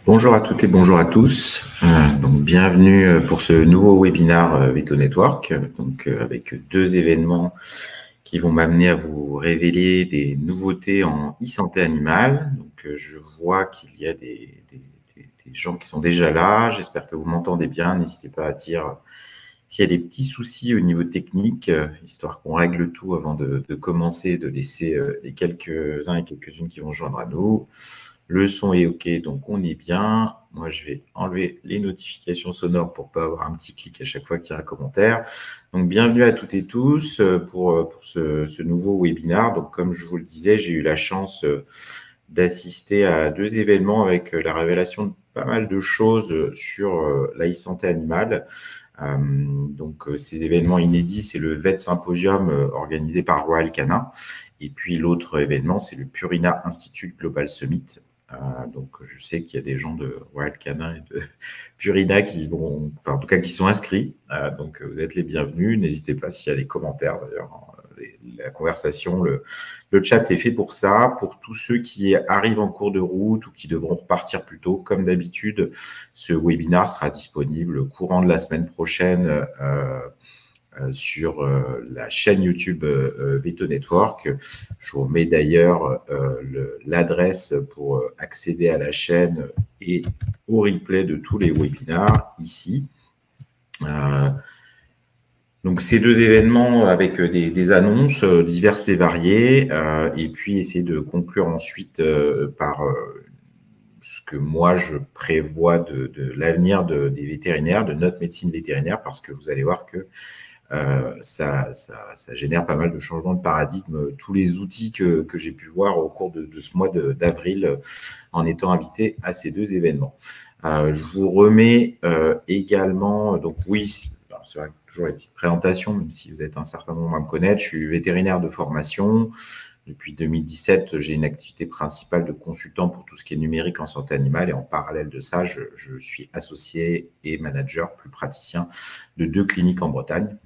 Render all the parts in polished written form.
Bonjour à toutes et bonjour à tous. Donc bienvenue pour ce nouveau webinaire Veto Network, avec deux événements qui vont m'amener à vous révéler des nouveautés en e-santé animale. Je vois qu'il y a des gens qui sont déjà là. J'espère que vous m'entendez bien. N'hésitez pas à dire s'il y a des petits soucis au niveau technique, histoire qu'on règle tout avant de commencer, de laisser les quelques-uns et quelques-unes qui vont se joindre à nous. Le son est OK, donc on est bien. Moi, je vais enlever les notifications sonores pour ne pas avoir un petit clic à chaque fois qu'il y a un commentaire. Donc, bienvenue à toutes et tous pour ce nouveau webinaire. Donc, comme je vous le disais, j'ai eu la chance d'assister à deux événements avec la révélation de pas mal de choses sur la e-santé animale. Ces événements inédits, c'est le VET Symposium organisé par Royal Canin. Et puis, l'autre événement, c'est le Purina Institute Global Summit. Je sais qu'il y a des gens de Royal Canin et de Purina qui vont, enfin, en tout cas, qui sont inscrits. Vous êtes les bienvenus. N'hésitez pas s'il y a des commentaires, d'ailleurs. La conversation, le chat est fait pour ça. Pour tous ceux qui arrivent en cours de route ou qui devront repartir plus tôt, comme d'habitude, ce webinaire sera disponible courant de la semaine prochaine sur la chaîne YouTube Veto Network. Je vous remets d'ailleurs l'adresse pour accéder à la chaîne et au replay de tous les webinaires ici. Donc, ces deux événements avec des annonces diverses et variées, et puis essayer de conclure ensuite par ce que moi je prévois de l'avenir des vétérinaires, de notre médecine vétérinaire, parce que vous allez voir que ça génère pas mal de changements de paradigme. Tous les outils que j'ai pu voir au cours de ce mois d'avril en étant invité à ces deux événements. Je vous remets également, donc oui, c'est vrai que toujours les petites présentations, même si vous êtes un certain nombre à me connaître. Je suis vétérinaire de formation. Depuis 2017, j'ai une activité principale de consultant pour tout ce qui est numérique en santé animale. Et en parallèle de ça, je suis associé et manager, plus praticien, de 2 cliniques en Bretagne,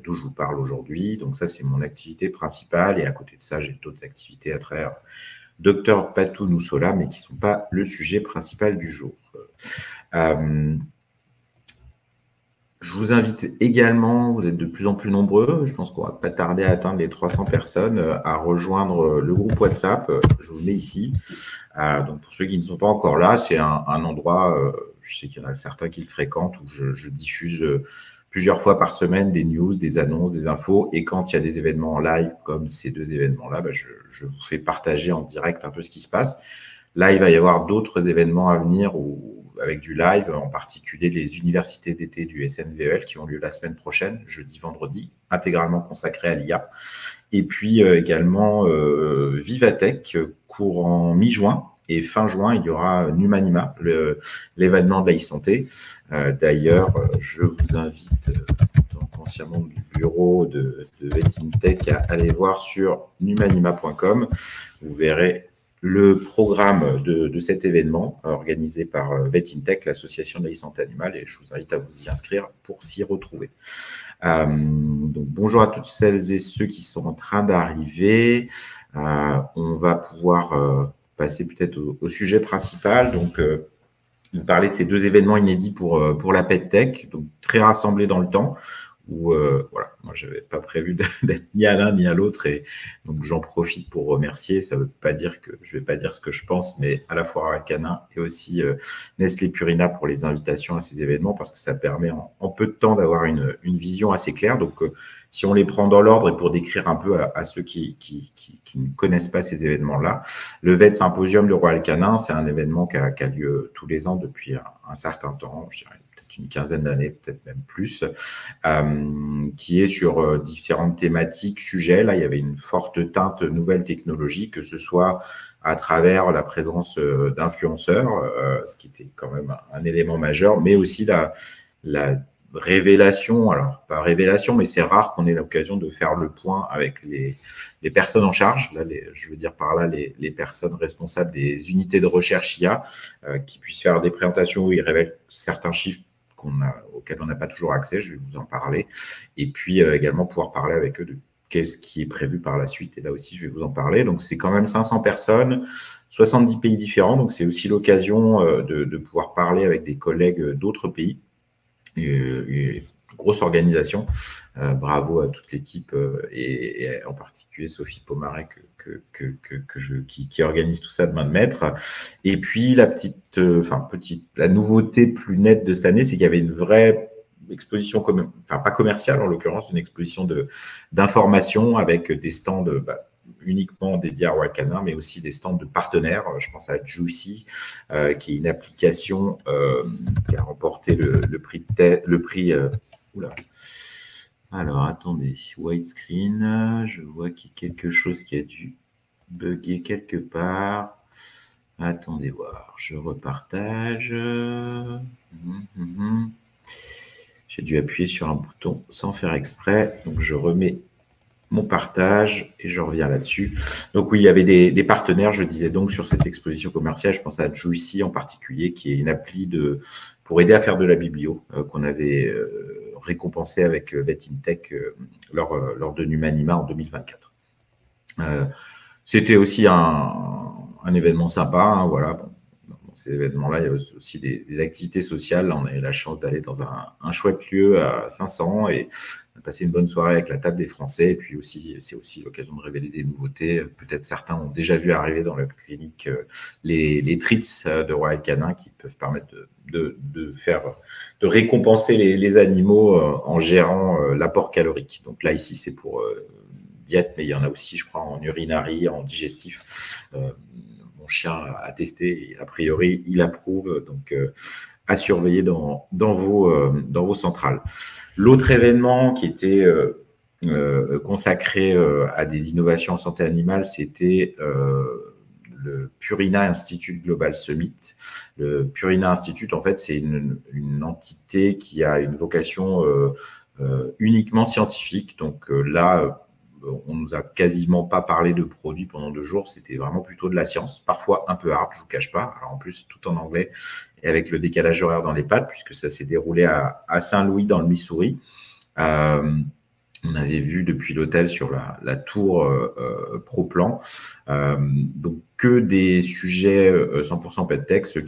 d'où je vous parle aujourd'hui. Donc ça, c'est mon activité principale. Et à côté de ça, j'ai d'autres activités à travers Dr Patou Noussola, mais qui ne sont pas le sujet principal du jour. Je vous invite également, vous êtes de plus en plus nombreux, je pense qu'on ne va pas tarder à atteindre les 300 personnes, à rejoindre le groupe WhatsApp. Je vous le mets ici. Donc pour ceux qui ne sont pas encore là, c'est un endroit, je sais qu'il y en a certains qui le fréquentent, où je diffuse plusieurs fois par semaine des news, des annonces, des infos. Et quand il y a des événements en live, comme ces deux événements-là, je vous fais partager en direct un peu ce qui se passe. Là, il va y avoir d'autres événements à venir avec du live, en particulier les universités d'été du SNVEL qui ont lieu la semaine prochaine, jeudi, vendredi, intégralement consacrés à l'IA. Et puis également Vivatech, courant mi-juin. Et fin juin, il y aura Numanima, l'événement de la e-santé. D'ailleurs, je vous invite, en tant qu'ancien membre du bureau de VetIntech, à aller voir sur numanima.com. Vous verrez le programme de cet événement organisé par VetIntech, l'association de la e-santé animale, et je vous invite à vous y inscrire pour s'y retrouver. Donc, bonjour à toutes celles et ceux qui sont en train d'arriver. On va pouvoir passer peut-être au sujet principal. Donc, vous parlez de ces deux événements inédits pour la PetTech, donc très rassemblés dans le temps, où voilà, moi je n'avais pas prévu d'être ni à l'un ni à l'autre, et donc j'en profite pour remercier. Ça ne veut pas dire que je ne vais pas dire ce que je pense, mais à la fois Royal Canin et aussi Nestlé Purina pour les invitations à ces événements, parce que ça permet en peu de temps d'avoir une vision assez claire. Donc si on les prend dans l'ordre et pour décrire un peu à ceux qui ne connaissent pas ces événements-là, le VET Symposium de Royal Canin, c'est un événement qui a lieu tous les ans depuis un certain temps, je dirais peut-être une quinzaine d'années, peut-être même plus, qui est sur différentes thématiques, sujets. Là, il y avait une forte teinte nouvelle technologie, que ce soit à travers la présence d'influenceurs, ce qui était quand même un élément majeur, mais aussi la révélation, alors pas révélation, mais c'est rare qu'on ait l'occasion de faire le point avec les personnes en charge, là, je veux dire par là les personnes responsables des unités de recherche IA, qui puissent faire des présentations où ils révèlent certains chiffres auxquels on n'a pas toujours accès, je vais vous en parler, et puis également pouvoir parler avec eux de qu'est-ce qui est prévu par la suite. Et là aussi, je vais vous en parler. Donc, c'est quand même 500 personnes, 70 pays différents. Donc, c'est aussi l'occasion de pouvoir parler avec des collègues d'autres pays. Et grosse organisation. Bravo à toute l'équipe et en particulier Sophie Pomaret qui organise tout ça de main de maître. Et puis la nouveauté plus nette de cette année, c'est qu'il y avait une vraie exposition, pas commerciale en l'occurrence, une exposition d'information avec des stands uniquement dédiés à Royal Canin, mais aussi des stands de partenaires. Je pense à Juicy, qui est une application qui a remporté le prix. Oula. Alors, attendez, widescreen, je vois qu'il y a quelque chose qui a dû bugger quelque part. Attendez voir, je repartage. J'ai dû appuyer sur un bouton sans faire exprès, donc je remets mon partage et je reviens là-dessus. Donc oui, il y avait des partenaires, je disais donc, sur cette exposition commerciale. Je pense à Juicy en particulier, qui est une appli pour aider à faire de la biblio, qu'on avait récompensé avec VetInTech lors de Numanima en 2024. C'était aussi un événement sympa, hein, voilà. Dans ces événements-là, il y a aussi des activités sociales. Là, on a eu la chance d'aller dans un chouette lieu à 500 et on a passé une bonne soirée avec la table des Français. Et puis aussi, c'est aussi l'occasion de révéler des nouveautés. Peut-être certains ont déjà vu arriver dans la clinique les treats de Royal Canin qui peuvent permettre de récompenser les animaux en gérant l'apport calorique. Donc là, ici, c'est pour diète, mais il y en a aussi, je crois, en urinari, en digestif. Mon chien a testé et a priori, il approuve. Donc, à surveiller dans vos centrales. L'autre événement qui était consacré à des innovations en santé animale, c'était le Purina Institute Global Summit. Le Purina Institute, en fait, c'est une entité qui a une vocation uniquement scientifique. Donc là, on nous a quasiment pas parlé de produits pendant 2 jours. C'était vraiment plutôt de la science, parfois un peu hard, je vous cache pas. Alors en plus, tout en anglais et avec le décalage horaire dans les pattes, puisque ça s'est déroulé à Saint-Louis dans le Missouri. On avait vu depuis l'hôtel sur la tour ProPlan. Donc, que des sujets 100% PetTech. Ceux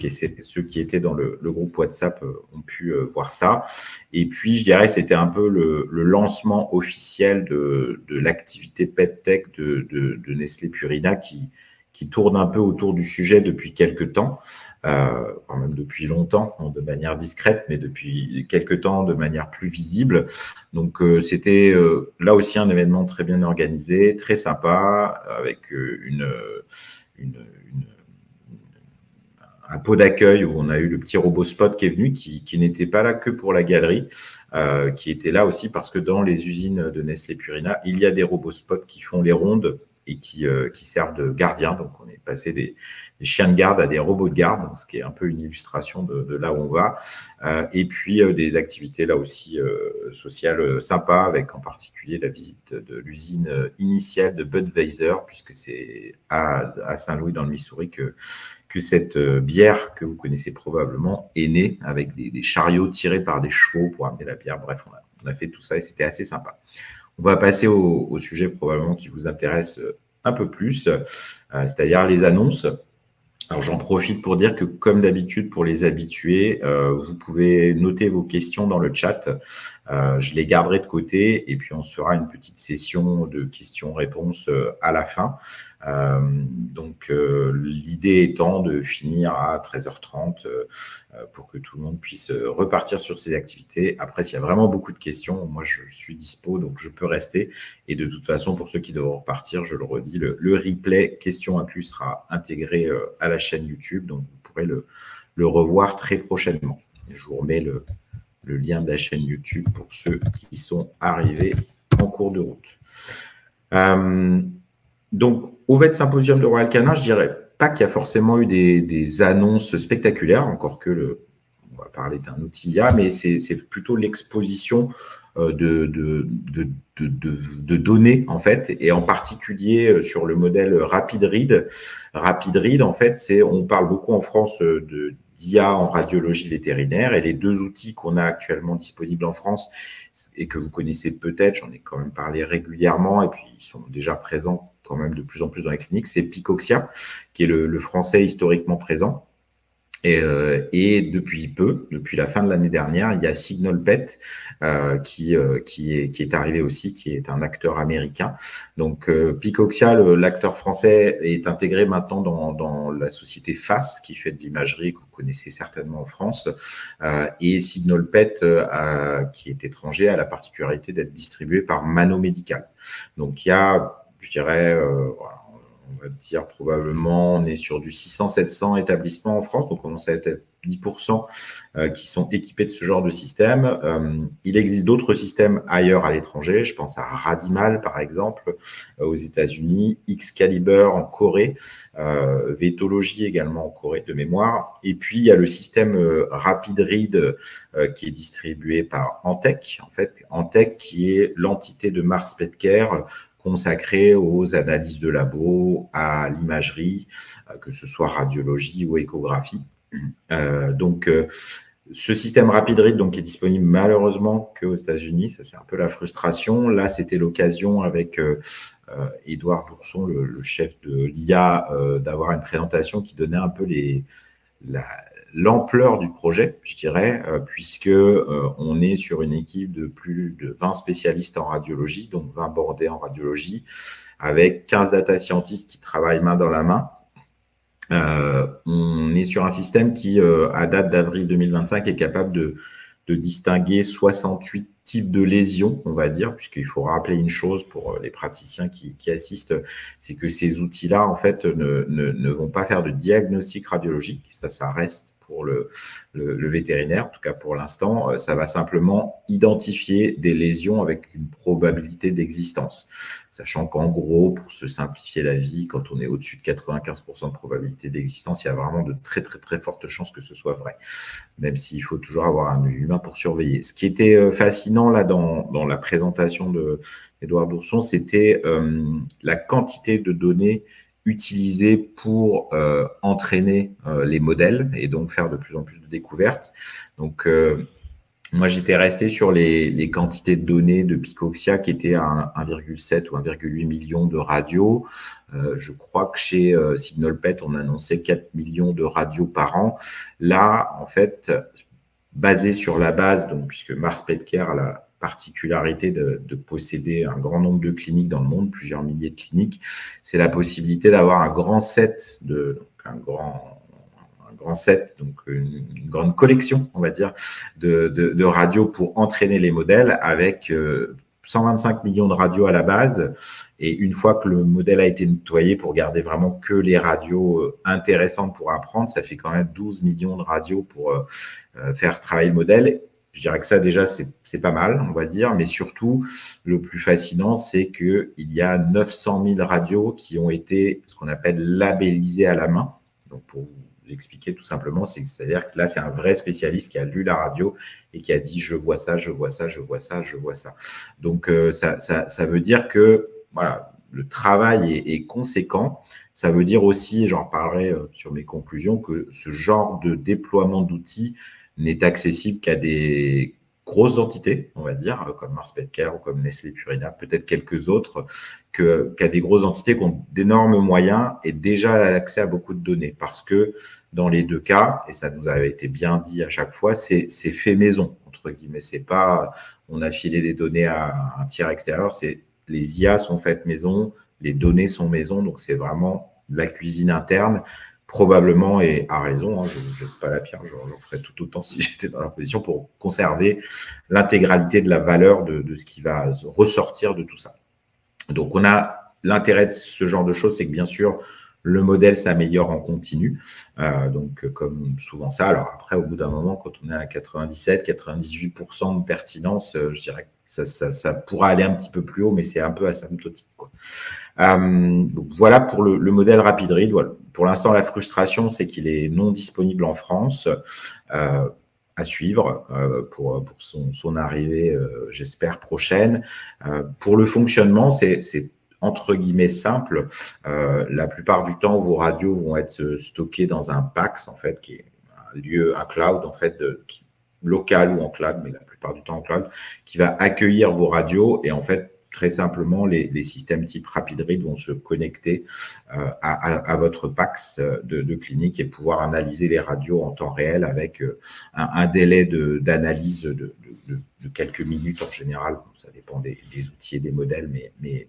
qui étaient dans le groupe WhatsApp ont pu voir ça. Et puis, je dirais, c'était un peu le lancement officiel de l'activité PetTech de Nestlé Purina qui tourne un peu autour du sujet depuis quelques temps, quand même depuis longtemps, de manière discrète, mais depuis quelques temps de manière plus visible. Donc, c'était là aussi un événement très bien organisé, très sympa, avec un pot d'accueil où on a eu le petit robot Spot qui est venu, qui n'était pas là que pour la galerie, qui était là aussi parce que dans les usines de Nestlé Purina, il y a des robots Spot qui font les rondes et qui servent de gardiens. Donc, on est passé des chiens de garde à des robots de garde, ce qui est un peu une illustration de là où on va. Et puis, des activités là aussi sociales sympas, avec en particulier la visite de l'usine initiale de Budweiser, puisque c'est à Saint-Louis dans le Missouri que cette bière que vous connaissez probablement est née, avec des chariots tirés par des chevaux pour amener la bière. Bref, on a fait tout ça et c'était assez sympa. On va passer au sujet probablement qui vous intéresse un peu plus, c'est-à-dire les annonces. Alors, j'en profite pour dire que, comme d'habitude, pour les habitués, vous pouvez noter vos questions dans le chat. Je les garderai de côté et puis on se fera une petite session de questions-réponses à la fin. Donc, l'idée étant de finir à 13h30 pour que tout le monde puisse repartir sur ses activités. Après, s'il y a vraiment beaucoup de questions, moi, je suis dispo, donc je peux rester. Et de toute façon, pour ceux qui devront repartir, je le redis, le replay questions inclus sera intégré à la chaîne YouTube, donc vous pourrez le revoir très prochainement. Et je vous remets le lien de la chaîne YouTube pour ceux qui sont arrivés en cours de route. Donc, au Vet Symposium de Royal Canin, je dirais pas qu'il y a forcément eu des annonces spectaculaires, encore que on va parler d'un outil IA, mais c'est plutôt l'exposition de données, en fait, et en particulier sur le modèle Rapid Read. Rapid Read, en fait, on parle beaucoup en France d'IA en radiologie vétérinaire. Et les deux outils qu'on a actuellement disponibles en France et que vous connaissez peut-être, j'en ai quand même parlé régulièrement, et puis ils sont déjà présents quand même de plus en plus dans les cliniques, c'est Picoxia, qui est le français historiquement présent. Et depuis peu, depuis la fin de l'année dernière, il y a Signalpet qui est arrivé aussi, qui est un acteur américain. Donc Picoxia, l'acteur français, est intégré maintenant dans la société FAS, qui fait de l'imagerie que vous connaissez certainement en France. Et Signalpet, qui est étranger, a la particularité d'être distribué par Mano Medical. Donc il y a, je dirais, voilà, on va dire probablement, on est sur du 600-700 établissements en France, donc on commence à être 10% qui sont équipés de ce genre de système. Il existe d'autres systèmes ailleurs à l'étranger, je pense à Radimal par exemple aux États-Unis, Excalibur en Corée, Vétologie également en Corée de mémoire, et puis il y a le système Rapid Read qui est distribué par Antech, en fait, Antech qui est l'entité de Mars Petcare consacré aux analyses de labo, à l'imagerie, que ce soit radiologie ou échographie. Donc, ce système Rapid Read donc, est disponible malheureusement qu'aux États-Unis. Ça, c'est un peu la frustration. Là, c'était l'occasion avec Édouard Bourson, le chef de l'IA, d'avoir une présentation qui donnait un peu l'ampleur du projet, je dirais, puisque on est sur une équipe de plus de 20 spécialistes en radiologie, donc 20 bordés en radiologie, avec 15 data scientists qui travaillent main dans la main. On est sur un système qui, à date d'avril 2025, est capable de distinguer 68 types de lésions, on va dire, puisqu'il faut rappeler une chose pour les praticiens qui assistent, c'est que ces outils-là, en fait, ne vont pas faire de diagnostic radiologique. Ça reste pour le vétérinaire, en tout cas pour l'instant. Ça va simplement identifier des lésions avec une probabilité d'existence. Sachant qu'en gros, pour se simplifier la vie, quand on est au-dessus de 95% de probabilité d'existence, il y a vraiment de très, très, très fortes chances que ce soit vrai, même s'il faut toujours avoir un humain pour surveiller. Ce qui était fascinant là dans la présentation d'Édouard Bourson, c'était la quantité de données utilisées pour entraîner les modèles et donc faire de plus en plus de découvertes. Donc, moi, j'étais resté sur les quantités de données de Picoxia qui étaient à 1,7 ou 1,8 million de radios. Je crois que chez Signalpet, on annonçait 4 millions de radios par an. Là, en fait, basé sur la base, donc, puisque Mars Petcare a la particularité de posséder un grand nombre de cliniques dans le monde, plusieurs milliers de cliniques, c'est la possibilité d'avoir un grand set, donc un grand set, donc une grande collection, on va dire, de radios pour entraîner les modèles avec 125 millions de radios à la base. Et une fois que le modèle a été nettoyé pour garder vraiment que les radios intéressantes pour apprendre, ça fait quand même 12 millions de radios pour faire travailler le modèle. Je dirais que ça, déjà, c'est pas mal, on va dire. Mais surtout, le plus fascinant, c'est qu'il y a 900 000 radios qui ont été ce qu'on appelle labellisées à la main. Donc, pour vous expliquer tout simplement, c'est-à-dire que là, c'est un vrai spécialiste qui a lu la radio et qui a dit « je vois ça, je vois ça, je vois ça, je vois ça ». Donc, ça veut dire que voilà, le travail est conséquent. Ça veut dire aussi, j'en parlerai sur mes conclusions, que ce genre de déploiement d'outils n'est accessible qu'à des grosses entités, on va dire, comme Mars Petcare ou comme Nestlé Purina, peut-être quelques autres, qu'à des grosses entités qui ont d'énormes moyens et déjà l'accès à beaucoup de données. Parce que dans les deux cas, et ça nous avait été bien dit à chaque fois, c'est fait maison, entre guillemets. C'est pas on a filé des données à un tiers extérieur, c'est les IA sont faites maison, les données sont maison, donc c'est vraiment la cuisine interne. Probablement, et à raison, je ne jette pas la pierre, j'en ferais tout autant si j'étais dans la position pour conserver l'intégralité de la valeur de ce qui va ressortir de tout ça. Donc, on a l'intérêt de ce genre de choses, c'est que bien sûr, le modèle s'améliore en continu, donc comme souvent ça. Alors après, au bout d'un moment, quand on est à 97-98% de pertinence, je dirais que ça pourra aller un petit peu plus haut, mais c'est un peu asymptotique, quoi. Donc voilà pour le modèle Rapid Read. Voilà. Pour l'instant, la frustration, c'est qu'il est non disponible en France. À suivre pour son arrivée, j'espère, prochaine. Pour le fonctionnement, c'est entre guillemets simple. La plupart du temps, vos radios vont être stockées dans un PAX, en fait, qui est lieu, un cloud en fait, local ou en cloud, mais la plupart du temps en cloud, qui va accueillir vos radios et en fait, très simplement, les systèmes type RapidRead vont se connecter à votre PACS de clinique et pouvoir analyser les radios en temps réel avec un délai d'analyse de quelques minutes en général. Ça dépend des outils et des modèles, mais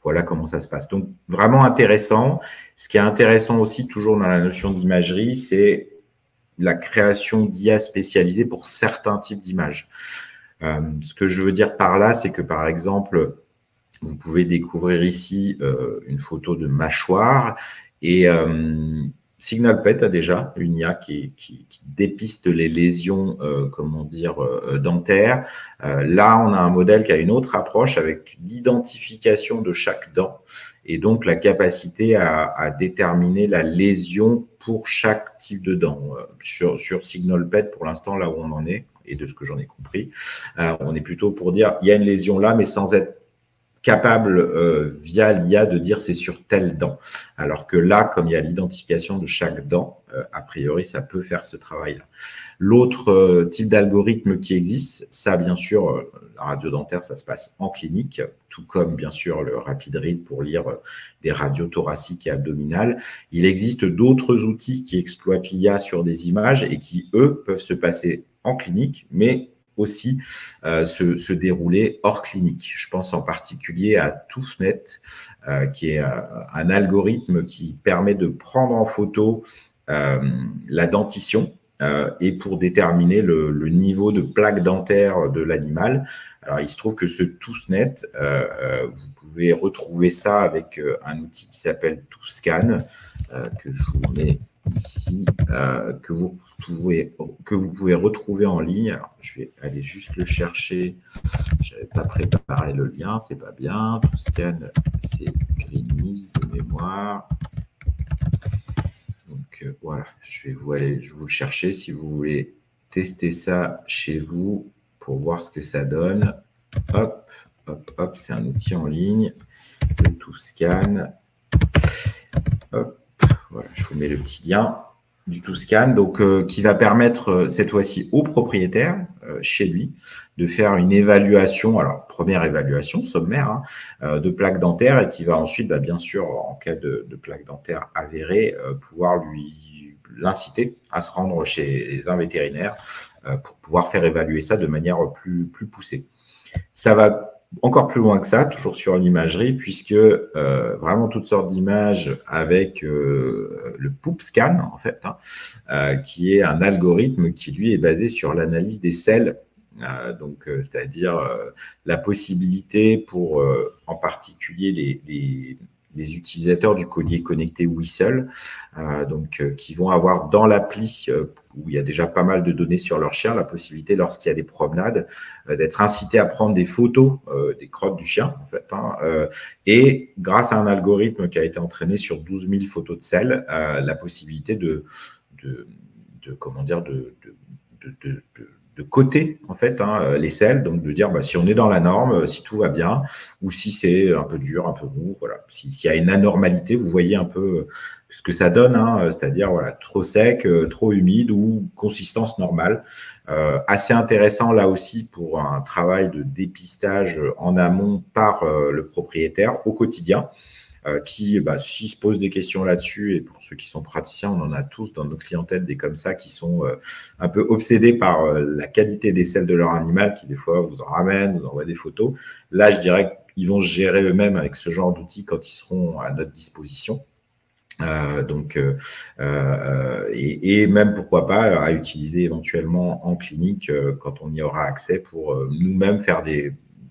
voilà comment ça se passe. Donc, vraiment intéressant. Ce qui est intéressant aussi, toujours dans la notion d'imagerie, c'est la création d'IA spécialisée pour certains types d'images. Ce que je veux dire par là, c'est que, par exemple, vous pouvez découvrir ici une photo de mâchoire et SignalPet a déjà une IA qui dépiste les lésions, dentaires. Là, on a un modèle qui a une autre approche avec l'identification de chaque dent et donc la capacité à déterminer la lésion pour chaque type de dent. Sur SignalPet, pour l'instant, là où on en est, et de ce que j'en ai compris, on est plutôt pour dire il y a une lésion là, mais sans être capable via l'IA de dire c'est sur telle dent. Alors que là, comme il y a l'identification de chaque dent, a priori, ça peut faire ce travail-là. L'autre type d'algorithme qui existe, ça bien sûr, la radio dentaire, ça se passe en clinique, tout comme bien sûr le RapidRead pour lire des radios thoraciques et abdominales. Il existe d'autres outils qui exploitent l'IA sur des images et qui, eux, peuvent se passer en clinique, mais aussi se dérouler hors clinique. Je pense en particulier à ToothNet, qui est un algorithme qui permet de prendre en photo la dentition et pour déterminer le niveau de plaque dentaire de l'animal. Alors, il se trouve que ce ToothNet, vous pouvez retrouver ça avec un outil qui s'appelle ToothScan, que je vous mets ici, que vous pouvez retrouver en ligne. Alors, je vais aller juste le chercher. Je n'avais pas préparé le lien, c'est pas bien. ToothScan, c'est Greenpeace de mémoire. Donc voilà, je vais vous le chercher si vous voulez tester ça chez vous pour voir ce que ça donne. Hop, hop, hop, c'est un outil en ligne. Le ToothScan. Hop, voilà, je vous mets le petit lien du ToothScan, donc qui va permettre cette fois-ci au propriétaire, chez lui, de faire une évaluation, alors première évaluation sommaire de plaque dentaire et qui va ensuite, bien sûr, en cas de plaque dentaire avérée, pouvoir l'inciter à se rendre chez un vétérinaire pour pouvoir faire évaluer ça de manière plus poussée. Ça va encore plus loin que ça, toujours sur l'imagerie, puisque vraiment toutes sortes d'images avec le Poop Scan, en fait, qui est un algorithme qui, lui, est basé sur l'analyse des selles. C'est-à-dire la possibilité pour, en particulier, les utilisateurs du collier connecté Whistle, qui vont avoir dans l'appli, où il y a déjà pas mal de données sur leur chien, la possibilité, lorsqu'il y a des promenades, d'être incité à prendre des photos des crottes du chien, en fait, et grâce à un algorithme qui a été entraîné sur 12 000 photos de selles, la possibilité de coter en fait les selles, donc de dire si on est dans la norme, si tout va bien, ou si c'est un peu dur, un peu mou, voilà. S'il y a une anormalité, vous voyez un peu ce que ça donne, c'est-à-dire voilà, trop sec, trop humide ou consistance normale. Assez intéressant là aussi pour un travail de dépistage en amont par le propriétaire au quotidien. Qui, s'ils se posent des questions là-dessus, et pour ceux qui sont praticiens, on en a tous dans nos clientèles des comme ça qui sont un peu obsédés par la qualité des selles de leur animal, qui des fois vous en ramènent, vous envoient des photos. Là, je dirais qu'ils vont se gérer eux-mêmes avec ce genre d'outils quand ils seront à notre disposition. Et même pourquoi pas à utiliser éventuellement en clinique quand on y aura accès pour nous-mêmes faire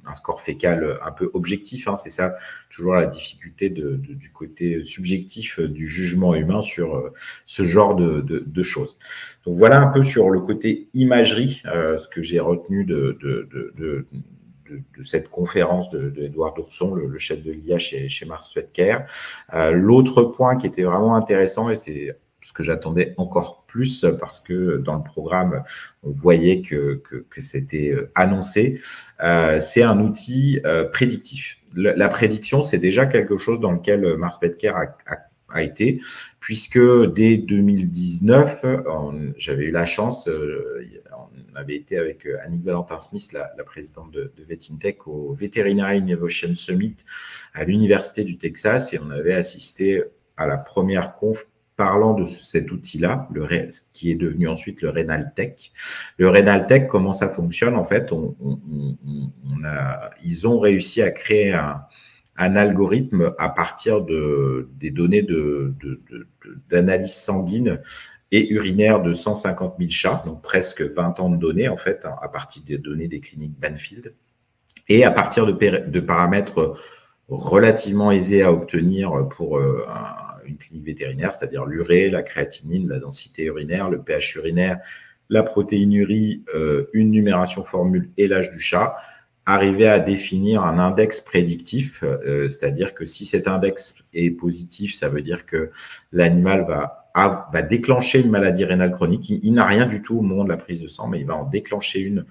un score fécal un peu objectif. C'est ça, toujours la difficulté du côté subjectif du jugement humain sur ce genre de choses. Donc voilà un peu sur le côté imagerie, ce que j'ai retenu de cette conférence d'Edouard Dourson, le chef de l'IA chez Mars Petcare. L'autre point qui était vraiment intéressant, et c'est ce que j'attendais encore plus parce que dans le programme, on voyait que c'était annoncé, c'est un outil prédictif. La prédiction, c'est déjà quelque chose dans lequel Mars Petcare a a été, puisque dès 2019, j'avais eu la chance, on avait été avec Annick Valentin-Smith, la présidente de VetInTech, au Veterinary Innovation Summit à l'Université du Texas, et on avait assisté à la première conf parlant de cet outil-là, qui est devenu ensuite le RenalTech. Le RenalTech, comment ça fonctionne? En fait, ils ont réussi à créer un algorithme à partir des données d'analyse sanguine et urinaire de 150 000 chats, donc presque 20 ans de données, en fait, à partir des données des cliniques Banfield, et à partir de paramètres relativement aisés à obtenir pour une clinique vétérinaire, c'est-à-dire l'urée, la créatinine, la densité urinaire, le pH urinaire, la protéinurie, une numération formule et l'âge du chat, arriver à définir un index prédictif, c'est-à-dire que si cet index est positif, ça veut dire que l'animal va déclencher une maladie rénale chronique. Il n'a rien du tout au moment de la prise de sang, mais il va en déclencher une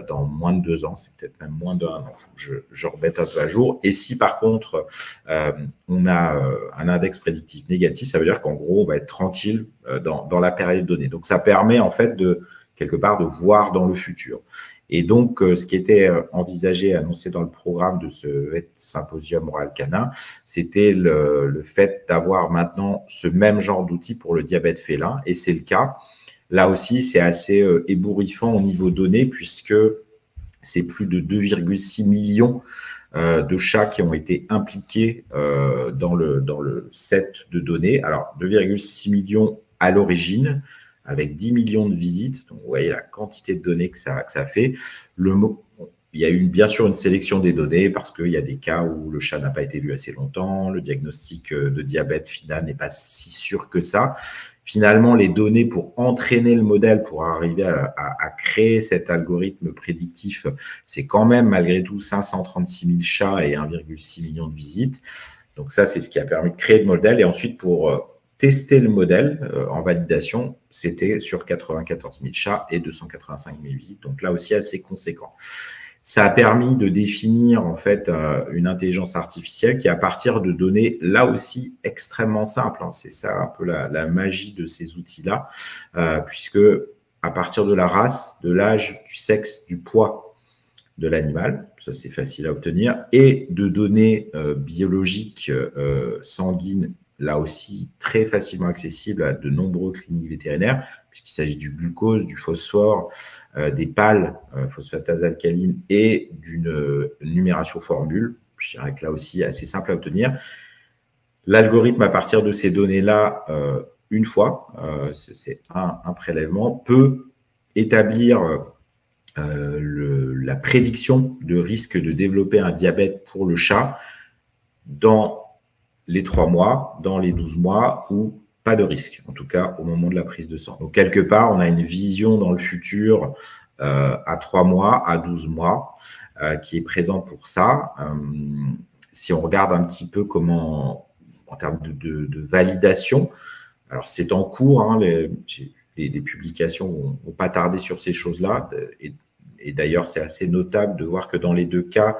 dans moins de 2 ans, c'est peut-être même moins d'1 an, je rebête un peu à jour. Et si par contre, on a un index prédictif négatif, ça veut dire qu'en gros, on va être tranquille dans la période donnée. Donc, ça permet en fait quelque part de voir dans le futur. Et donc, ce qui était envisagé, annoncé dans le programme de ce symposium oral canin, c'était le fait d'avoir maintenant ce même genre d'outil pour le diabète félin, et c'est le cas. Là aussi, c'est assez ébouriffant au niveau données, puisque c'est plus de 2,6 millions de chats qui ont été impliqués dans le set de données. Alors, 2,6 millions à l'origine, avec 10 millions de visites. Donc, vous voyez la quantité de données que ça fait. Il y a eu bien sûr une sélection des données parce qu'il y a des cas où le chat n'a pas été élu assez longtemps, le diagnostic de diabète final n'est pas si sûr que ça. Finalement, les données pour entraîner le modèle, pour arriver à créer cet algorithme prédictif, c'est quand même malgré tout 536 000 chats et 1,6 million de visites. Donc ça, c'est ce qui a permis de créer le modèle. Et ensuite, pour tester le modèle en validation, c'était sur 94 000 chats et 285 000 visites. Donc là aussi, assez conséquent. Ça a permis de définir en fait une intelligence artificielle qui, à partir de données là aussi extrêmement simples, hein, c'est ça un peu la magie de ces outils-là, puisque à partir de la race, de l'âge, du sexe, du poids de l'animal, ça c'est facile à obtenir, et de données biologiques sanguines, là aussi très facilement accessibles à de nombreux cliniques vétérinaires, puisqu'il s'agit du glucose, du phosphore, des pales, phosphatase alcaline, et d'une numération formule. Je dirais que là aussi, assez simple à obtenir. L'algorithme, à partir de ces données-là, une fois, c'est un prélèvement, peut établir la prédiction de risque de développer un diabète pour le chat dans les 3 mois, dans les 12 mois, ou pas de risque, en tout cas au moment de la prise de sang. Donc, quelque part, on a une vision dans le futur à 3 mois, à 12 mois, qui est présente pour ça. Si on regarde un petit peu comment, en termes de validation, alors c'est en cours, hein, les publications n'ont pas tardé sur ces choses-là, et d'ailleurs, c'est assez notable de voir que dans les 2 cas,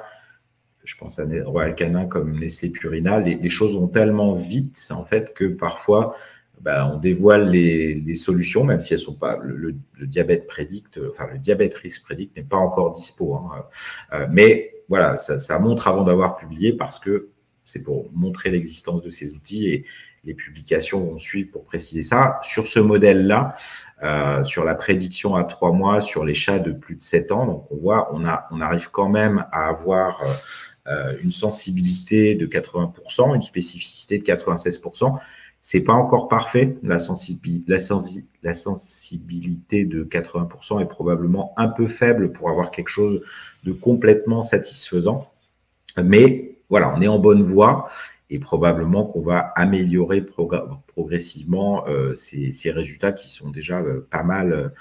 je pense à Royal Canin comme Nestlé Purina, les choses vont tellement vite en fait que parfois on dévoile les solutions, même si elles sont pas le diabète prédict, enfin le diabète risque prédict n'est pas encore dispo, hein. Mais voilà, ça montre avant d'avoir publié, parce que c'est pour montrer l'existence de ces outils, et les publications vont suivre pour préciser ça. Sur ce modèle-là, sur la prédiction à 3 mois, sur les chats de plus de 7 ans, donc on voit, on arrive quand même à avoir une sensibilité de 80%, une spécificité de 96%. C'est pas encore parfait. La sensibilité de 80% est probablement un peu faible pour avoir quelque chose de complètement satisfaisant. Mais voilà, on est en bonne voie, et probablement qu'on va améliorer progressivement ces résultats qui sont déjà pas mal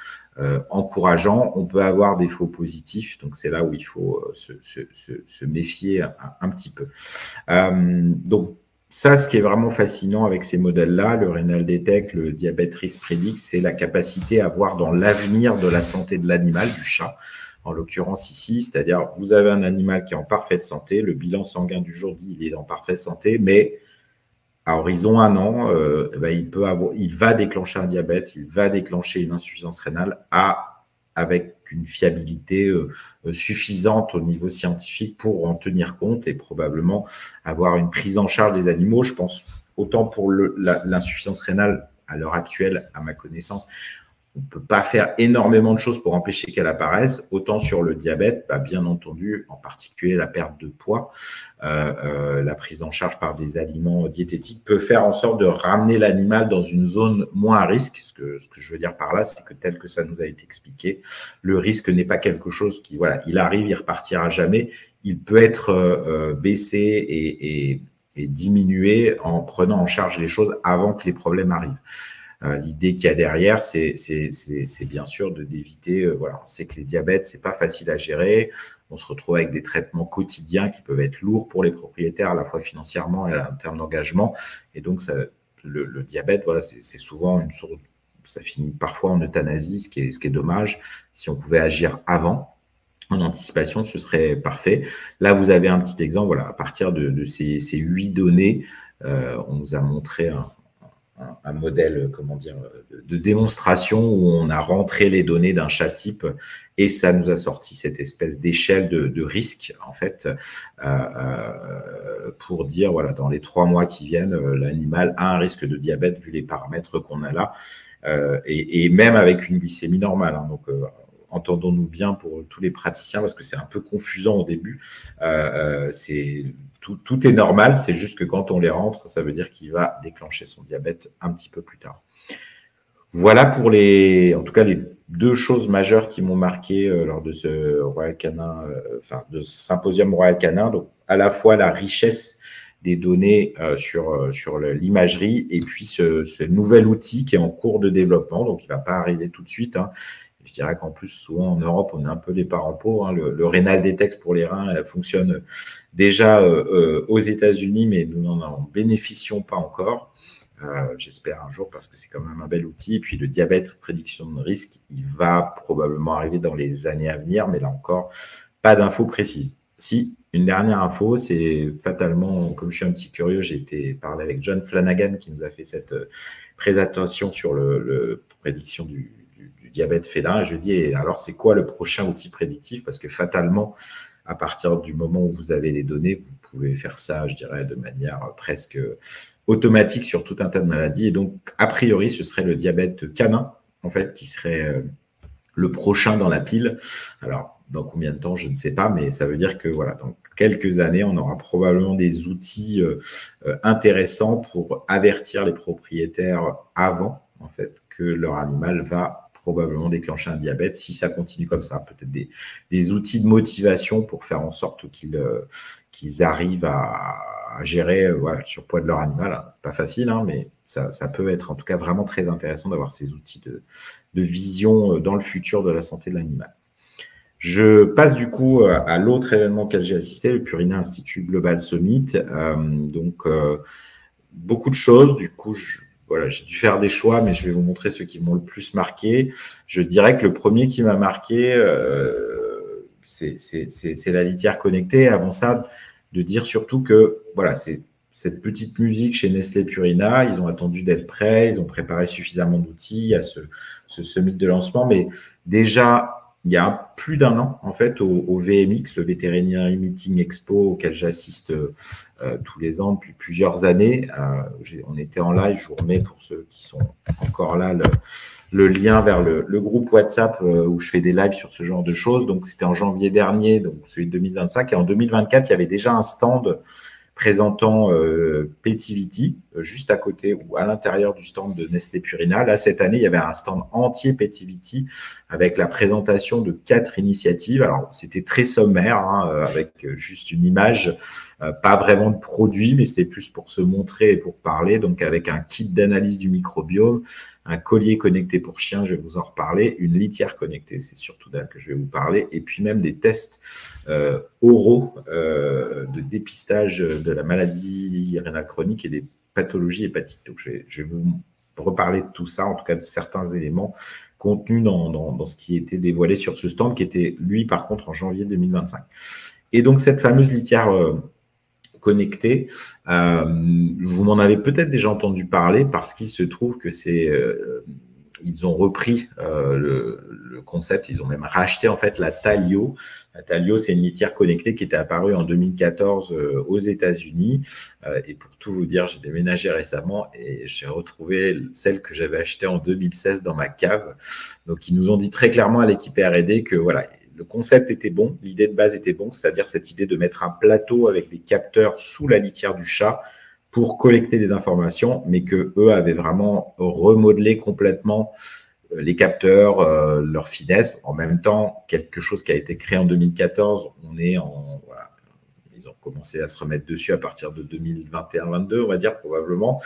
encourageants. On peut avoir des faux positifs, donc c'est là où il faut se méfier un petit peu. Donc, ça, ce qui est vraiment fascinant avec ces modèles-là, le RenalDetect, le diabète risk predict, c'est la capacité à voir dans l'avenir de la santé de l'animal, du chat, en l'occurrence ici, c'est-à-dire vous avez un animal qui est en parfaite santé, le bilan sanguin du jour dit il est en parfaite santé, mais à horizon 1 an, il va déclencher un diabète, il va déclencher une insuffisance rénale avec une fiabilité suffisante au niveau scientifique pour en tenir compte et probablement avoir une prise en charge des animaux. Je pense autant pour l'insuffisance rénale à l'heure actuelle, à ma connaissance, on ne peut pas faire énormément de choses pour empêcher qu'elle apparaisse. Autant sur le diabète, bien entendu, en particulier la perte de poids, la prise en charge par des aliments diététiques peut faire en sorte de ramener l'animal dans une zone moins à risque. Ce que je veux dire par là, c'est que tel que ça nous a été expliqué, le risque n'est pas quelque chose qui, voilà, il arrive, il repartira jamais. Il peut être baissé et diminué en prenant en charge les choses avant que les problèmes arrivent. L'idée qu'il y a derrière, c'est bien sûr d'éviter, voilà, on sait que les diabètes, c'est pas facile à gérer. On se retrouve avec des traitements quotidiens qui peuvent être lourds pour les propriétaires, à la fois financièrement et en termes d'engagement. Et donc, le diabète, voilà, c'est souvent une source, ça finit parfois en euthanasie, ce qui est dommage. Si on pouvait agir avant, en anticipation, ce serait parfait. Là, vous avez un petit exemple, voilà, à partir de ces 8 données, on nous a montré un modèle, comment dire, de démonstration où on a rentré les données d'un chat type et ça nous a sorti cette espèce d'échelle de risque, en fait, pour dire, voilà, dans les 3 mois qui viennent, l'animal a un risque de diabète vu les paramètres qu'on a là, et même avec une glycémie normale. Hein, donc, entendons-nous bien pour tous les praticiens, parce que c'est un peu confusant au début. Tout est normal, c'est juste que quand on les rentre, ça veut dire qu'il va déclencher son diabète un petit peu plus tard. Voilà pour en tout cas, les 2 choses majeures qui m'ont marqué lors de ce Royal Canin, de ce symposium Royal Canin. Donc, à la fois la richesse des données sur l'imagerie et puis ce nouvel outil qui est en cours de développement, donc il ne va pas arriver tout de suite. Hein. Je dirais qu'en plus, souvent en Europe, on est un peu les parents pauvres. Hein. Le Renal Detect pour les reins, elle fonctionne déjà aux États-Unis, mais nous n'en bénéficions pas encore. J'espère un jour parce que c'est quand même un bel outil. Et puis le diabète, prédiction de risque, il va probablement arriver dans les années à venir, mais là encore, pas d'infos précises. Si, une dernière info, c'est fatalement, comme je suis un petit curieux, j'ai été parler avec John Flanagan qui nous a fait cette présentation sur le prédiction du diabète félin. Et je dis, et alors c'est quoi le prochain outil prédictif? Parce que fatalement, à partir du moment où vous avez les données, vous pouvez faire ça, je dirais, de manière presque automatique sur tout un tas de maladies. Et donc, a priori, ce serait le diabète canin, en fait, qui serait le prochain dans la pile. Alors, dans combien de temps, je ne sais pas, mais ça veut dire que, voilà, dans quelques années, on aura probablement des outils intéressants pour avertir les propriétaires avant, en fait, que leur animal va probablement déclencher un diabète si ça continue comme ça. Peut-être des outils de motivation pour faire en sorte qu'ils arrivent à gérer voilà, le surpoids de leur animal. Pas facile, hein, mais ça peut être en tout cas vraiment très intéressant d'avoir ces outils de vision dans le futur de la santé de l'animal. Je passe du coup à l'autre événement auquel j'ai assisté, le Purina Institute Global Summit. Beaucoup de choses. Du coup, voilà, j'ai dû faire des choix, mais je vais vous montrer ceux qui m'ont le plus marqué. Je dirais que le premier qui m'a marqué, c'est la litière connectée. Avant ça, de dire surtout que voilà, c'est cette petite musique chez Nestlé Purina. Ils ont attendu d'être prêts, ils ont préparé suffisamment d'outils à ce summit de lancement. Mais déjà, il y a plus d'1 an, en fait, au VMX, le Veterinary Meeting Expo, auquel j'assiste tous les ans depuis plusieurs années. On était en live, je vous remets pour ceux qui sont encore là le lien vers le groupe WhatsApp où je fais des lives sur ce genre de choses. Donc, c'était en janvier dernier, donc celui de 2025. Et en 2024, il y avait déjà un stand présentant Petivity juste à côté ou à l'intérieur du stand de Nestlé Purina. Là, cette année, il y avait un stand entier Petivity avec la présentation de 4 initiatives. Alors, c'était très sommaire, hein, avec juste une image, pas vraiment de produit, mais c'était plus pour se montrer et pour parler. Donc, avec un kit d'analyse du microbiome, un collier connecté pour chien, je vais vous en reparler, une litière connectée, c'est surtout d'elle que je vais vous parler, et puis même des tests oraux de dépistage de la maladie rénale chronique et des pathologies hépatiques. Donc, je vais vous reparler de tout ça, en tout cas de certains éléments contenus dans ce qui était dévoilé sur ce stand, qui était, lui, par contre, en janvier 2025. Et donc, cette fameuse litière connectés. Vous m'en avez peut-être déjà entendu parler parce qu'il se trouve que ils ont repris le concept, ils ont même racheté en fait la Talio. La Talio, c'est une litière connectée qui était apparue en 2014 aux États-Unis. Et pour tout vous dire, j'ai déménagé récemment et j'ai retrouvé celle que j'avais achetée en 2016 dans ma cave. Donc, ils nous ont dit très clairement à l'équipe R&D que voilà, le concept était bon, l'idée de base était bon, c'est-à-dire cette idée de mettre un plateau avec des capteurs sous la litière du chat pour collecter des informations, mais que eux avaient vraiment remodelé complètement les capteurs, leur finesse. En même temps, quelque chose qui a été créé en 2014, voilà, ils ont commencé à se remettre dessus à partir de 2021-22, on va dire probablement.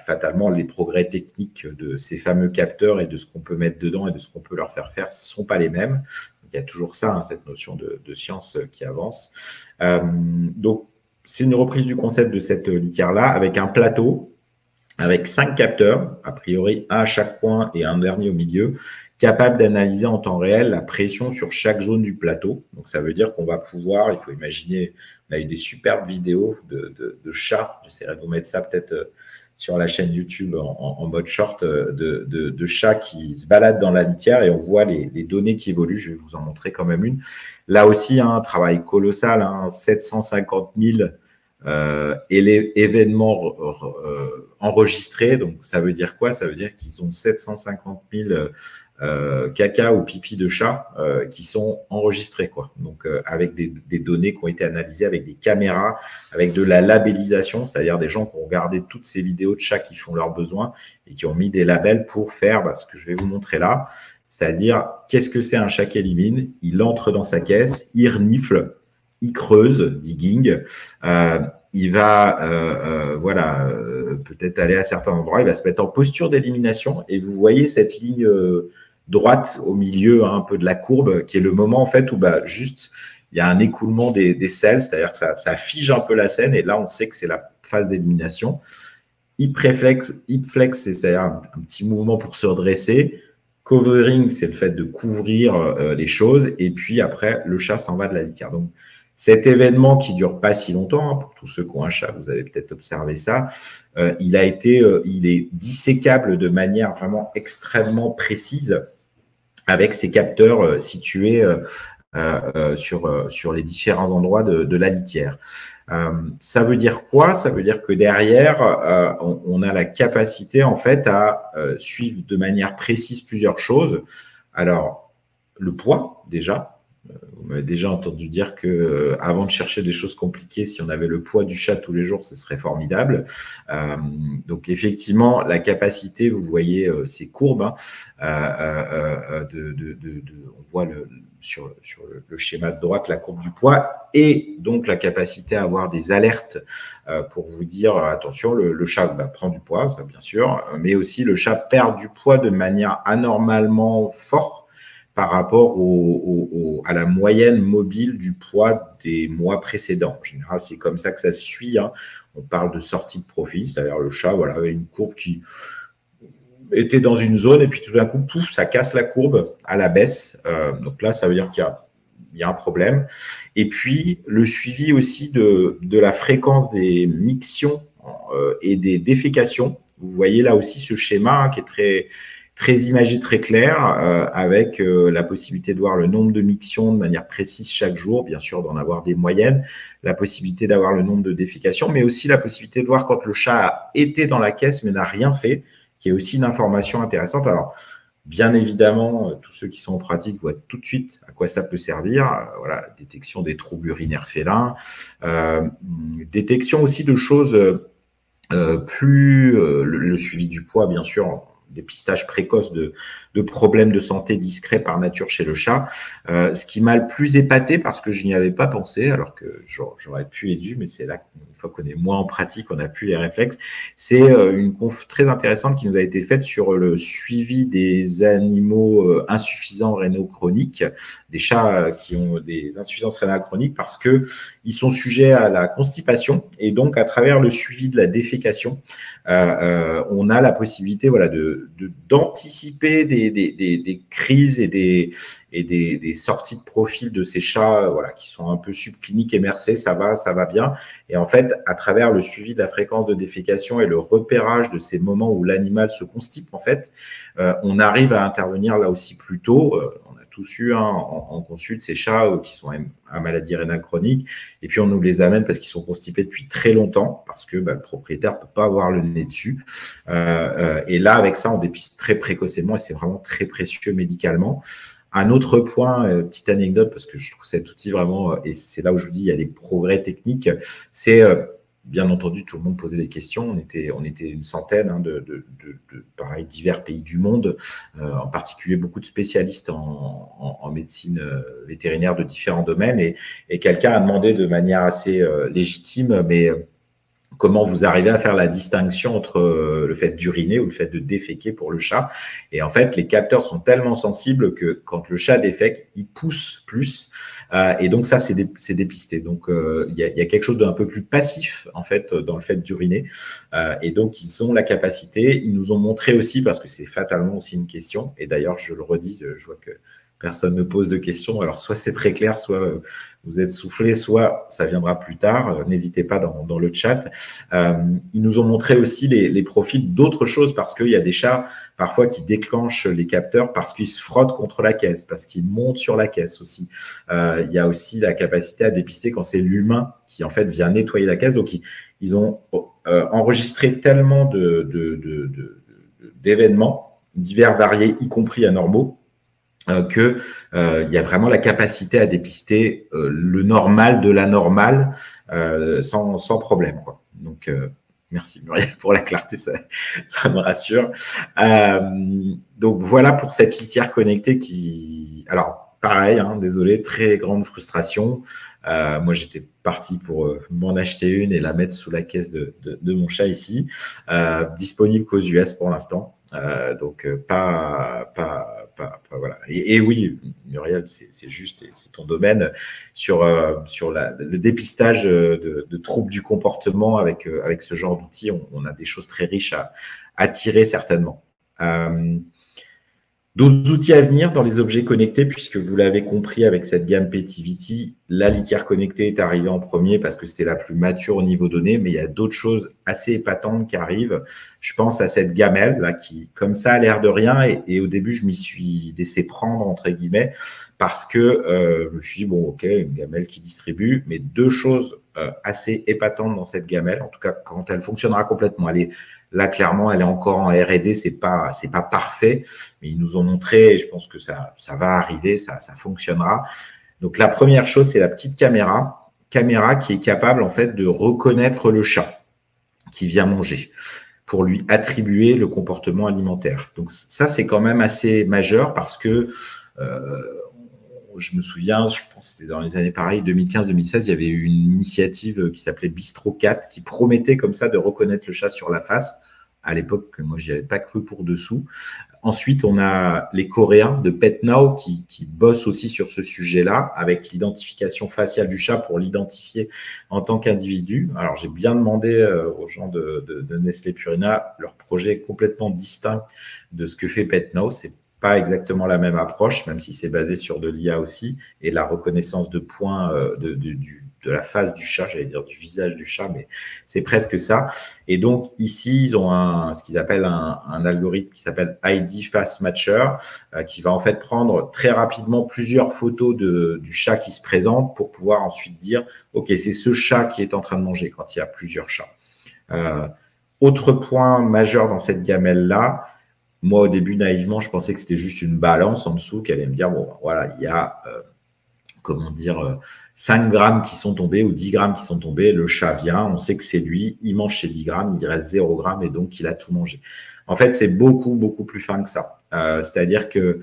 Fatalement, les progrès techniques de ces fameux capteurs et de ce qu'on peut mettre dedans et de ce qu'on peut leur faire faire ne sont pas les mêmes. Il y a toujours ça, hein, cette notion de science qui avance. Donc, c'est une reprise du concept de cette litière-là avec un plateau, avec 5 capteurs, a priori un à chaque point et un dernier au milieu, capable d'analyser en temps réel la pression sur chaque zone du plateau. Donc, ça veut dire qu'on va pouvoir, il faut imaginer, on a eu des superbes vidéos de chats, j'essaierai de vous mettre ça peut-être sur la chaîne YouTube en mode short, de chats qui se baladent dans la litière et on voit les données qui évoluent. Je vais vous en montrer quand même une. Là aussi, un travail colossal, 750 000 événements enregistrés. Donc, ça veut dire quoi? Ça veut dire qu'ils ont 750 000 caca ou pipi de chat qui sont enregistrés, quoi. Donc, avec des données qui ont été analysées avec des caméras, avec de la labellisation, c'est-à-dire des gens qui ont regardé toutes ces vidéos de chats qui font leurs besoins et qui ont mis des labels pour faire ce que je vais vous montrer là. C'est-à-dire, qu'est-ce que c'est un chat qui élimine? Il entre dans sa caisse, il renifle, il creuse, digging, il va peut-être aller à certains endroits, il va se mettre en posture d'élimination et vous voyez cette ligne droite au milieu un peu de la courbe qui est le moment en fait où juste il y a un écoulement des selles, c'est-à-dire que ça fige un peu la scène et là on sait que c'est la phase d'élimination. Hip flex, c'est-à-dire un petit mouvement pour se redresser. Covering, c'est le fait de couvrir les choses et puis après le chat s'en va de la litière. Donc cet événement qui dure pas si longtemps, pour tous ceux qui ont un chat, vous avez peut-être observé ça, il est dissécable de manière vraiment extrêmement précise avec ces capteurs situés sur les différents endroits de la litière. Ça veut dire quoi? Ça veut dire que derrière, on a la capacité en fait à suivre de manière précise plusieurs choses. Alors, le poids déjà. Vous m'avez déjà entendu dire que avant de chercher des choses compliquées, si on avait le poids du chat tous les jours, ce serait formidable. Donc effectivement, la capacité, vous voyez ces courbes, on voit sur le schéma de droite la courbe du poids et donc la capacité à avoir des alertes pour vous dire attention, le chat prend du poids, ça bien sûr, mais aussi le chat perd du poids de manière anormalement forte par rapport à la moyenne mobile du poids des mois précédents. En général, c'est comme ça que ça se suit. On parle de sortie de profit, c'est-à-dire le chat avait une courbe qui était dans une zone et puis tout d'un coup, pouf, ça casse la courbe à la baisse. Donc là, ça veut dire qu'il y a un problème. Et puis, le suivi aussi de la fréquence des mictions et des défécations. Vous voyez là aussi ce schéma qui est très imagé, très clair, avec la possibilité de voir le nombre de mictions de manière précise chaque jour, bien sûr d'en avoir des moyennes, la possibilité d'avoir le nombre de défécations, mais aussi la possibilité de voir quand le chat a été dans la caisse mais n'a rien fait, qui est aussi une information intéressante. Alors, bien évidemment, tous ceux qui sont en pratique voient tout de suite à quoi ça peut servir. Voilà, détection des troubles urinaires félins, détection aussi de choses le suivi du poids, bien sûr, dépistage précoce de problèmes de santé discrets par nature chez le chat. Ce qui m'a le plus épaté, parce que je n'y avais pas pensé, alors que j'aurais pu et dû, mais c'est là qu'une fois qu'on est moins en pratique, on n'a plus les réflexes, c'est une conf très intéressante qui nous a été faite sur le suivi des animaux insuffisants rénaux chroniques, des chats qui ont des insuffisances rénales chroniques, parce que ils sont sujets à la constipation, et donc à travers le suivi de la défécation, on a la possibilité d'anticiper des crises et des sorties de profil de ces chats, voilà, qui sont un peu subcliniques et MRC, ça va bien. Et en fait, à travers le suivi de la fréquence de défécation et le repérage de ces moments où l'animal se constipe, en fait, on arrive à intervenir là aussi plus tôt. On a tous eu en consulte ces chats qui sont à maladie rénale chronique, et puis on nous les amène parce qu'ils sont constipés depuis très longtemps, parce que le propriétaire ne peut pas avoir le nez dessus. Et là, avec ça, on dépiste très précocement, et c'est vraiment très précieux médicalement. Un autre point, petite anecdote, parce que je trouve cet outil vraiment, et c'est là où je vous dis, il y a des progrès techniques, c'est bien entendu, tout le monde posait des questions. On était une centaine de pareil, divers pays du monde, en particulier beaucoup de spécialistes en médecine vétérinaire de différents domaines. Et quelqu'un a demandé de manière assez légitime, mais comment vous arrivez à faire la distinction entre le fait d'uriner ou le fait de déféquer pour le chat. Et en fait, les capteurs sont tellement sensibles que quand le chat défèque, il pousse plus. Et donc ça, c'est dépisté. Donc il y a quelque chose d'un peu plus passif en fait dans le fait d'uriner. Et donc ils ont la capacité. Ils nous ont montré aussi, parce que c'est fatalement aussi une question. Et d'ailleurs, je le redis, je vois que personne ne pose de questions. Alors, soit c'est très clair, soit vous êtes soufflé, soit ça viendra plus tard. N'hésitez pas dans le chat. Ils nous ont montré aussi les profils d'autres choses, parce qu'il y a des chats parfois qui déclenchent les capteurs parce qu'ils se frottent contre la caisse, parce qu'ils montent sur la caisse aussi. Il y a aussi la capacité à dépister quand c'est l'humain qui en fait vient nettoyer la caisse. Donc, ils ont enregistré tellement d'événements divers, variés, y compris anormaux, que il y a vraiment la capacité à dépister le normal de l'anormal sans problème, quoi. Donc merci Muriel pour la clarté, ça me rassure. Donc voilà pour cette litière connectée qui, alors pareil, désolé, très grande frustration. Moi, j'étais parti pour m'en acheter une et la mettre sous la caisse de mon chat ici, disponible qu'aux US pour l'instant. Donc voilà. Et oui, Muriel, c'est juste, c'est ton domaine sur le dépistage de troubles du comportement avec ce genre d'outils. On a des choses très riches à tirer certainement. D'autres outils à venir dans les objets connectés, puisque vous l'avez compris avec cette gamme Petivity, la litière connectée est arrivée en premier parce que c'était la plus mature au niveau données, mais il y a d'autres choses assez épatantes qui arrivent. Je pense à cette gamelle là qui, comme ça, a l'air de rien, et au début, je m'y suis laissé prendre, entre guillemets, parce que je me suis dit, bon, ok, une gamelle qui distribue, mais deux choses assez épatantes dans cette gamelle, en tout cas quand elle fonctionnera complètement. Là, clairement, elle est encore en R&D, c'est pas parfait, mais ils nous ont montré, et je pense que ça va arriver, ça fonctionnera. Donc, la première chose, c'est la petite caméra qui est capable, en fait, de reconnaître le chat qui vient manger pour lui attribuer le comportement alimentaire. Donc, ça, c'est quand même assez majeur parce que je me souviens, je pense que c'était dans les années pareilles, 2015-2016, il y avait eu une initiative qui s'appelait Bistro 4 qui promettait comme ça de reconnaître le chat sur la face. À l'époque, moi, j'y avais pas cru pour dessous. Ensuite, on a les Coréens de PetNow qui bossent aussi sur ce sujet-là avec l'identification faciale du chat pour l'identifier en tant qu'individu. Alors, j'ai bien demandé aux gens de Nestlé Purina, leur projet est complètement distinct de ce que fait PetNow. C'est pas exactement la même approche, même si c'est basé sur de l'IA aussi, et la reconnaissance de points de la face du chat, j'allais dire du visage du chat, mais c'est presque ça. Et donc ici, ils ont ce qu'ils appellent un algorithme qui s'appelle ID Face Matcher, qui va en fait prendre très rapidement plusieurs photos du chat qui se présente pour pouvoir ensuite dire, ok, c'est ce chat qui est en train de manger quand il y a plusieurs chats. Autre point majeur dans cette gamelle-là, moi, au début, naïvement, je pensais que c'était juste une balance en dessous qui allait me dire, bon, voilà, il y a, 5 grammes qui sont tombés ou 10 grammes qui sont tombés. Le chat vient, on sait que c'est lui, il mange ses 10 grammes, il reste 0 grammes et donc il a tout mangé. En fait, c'est beaucoup, beaucoup plus fin que ça. C'est-à-dire que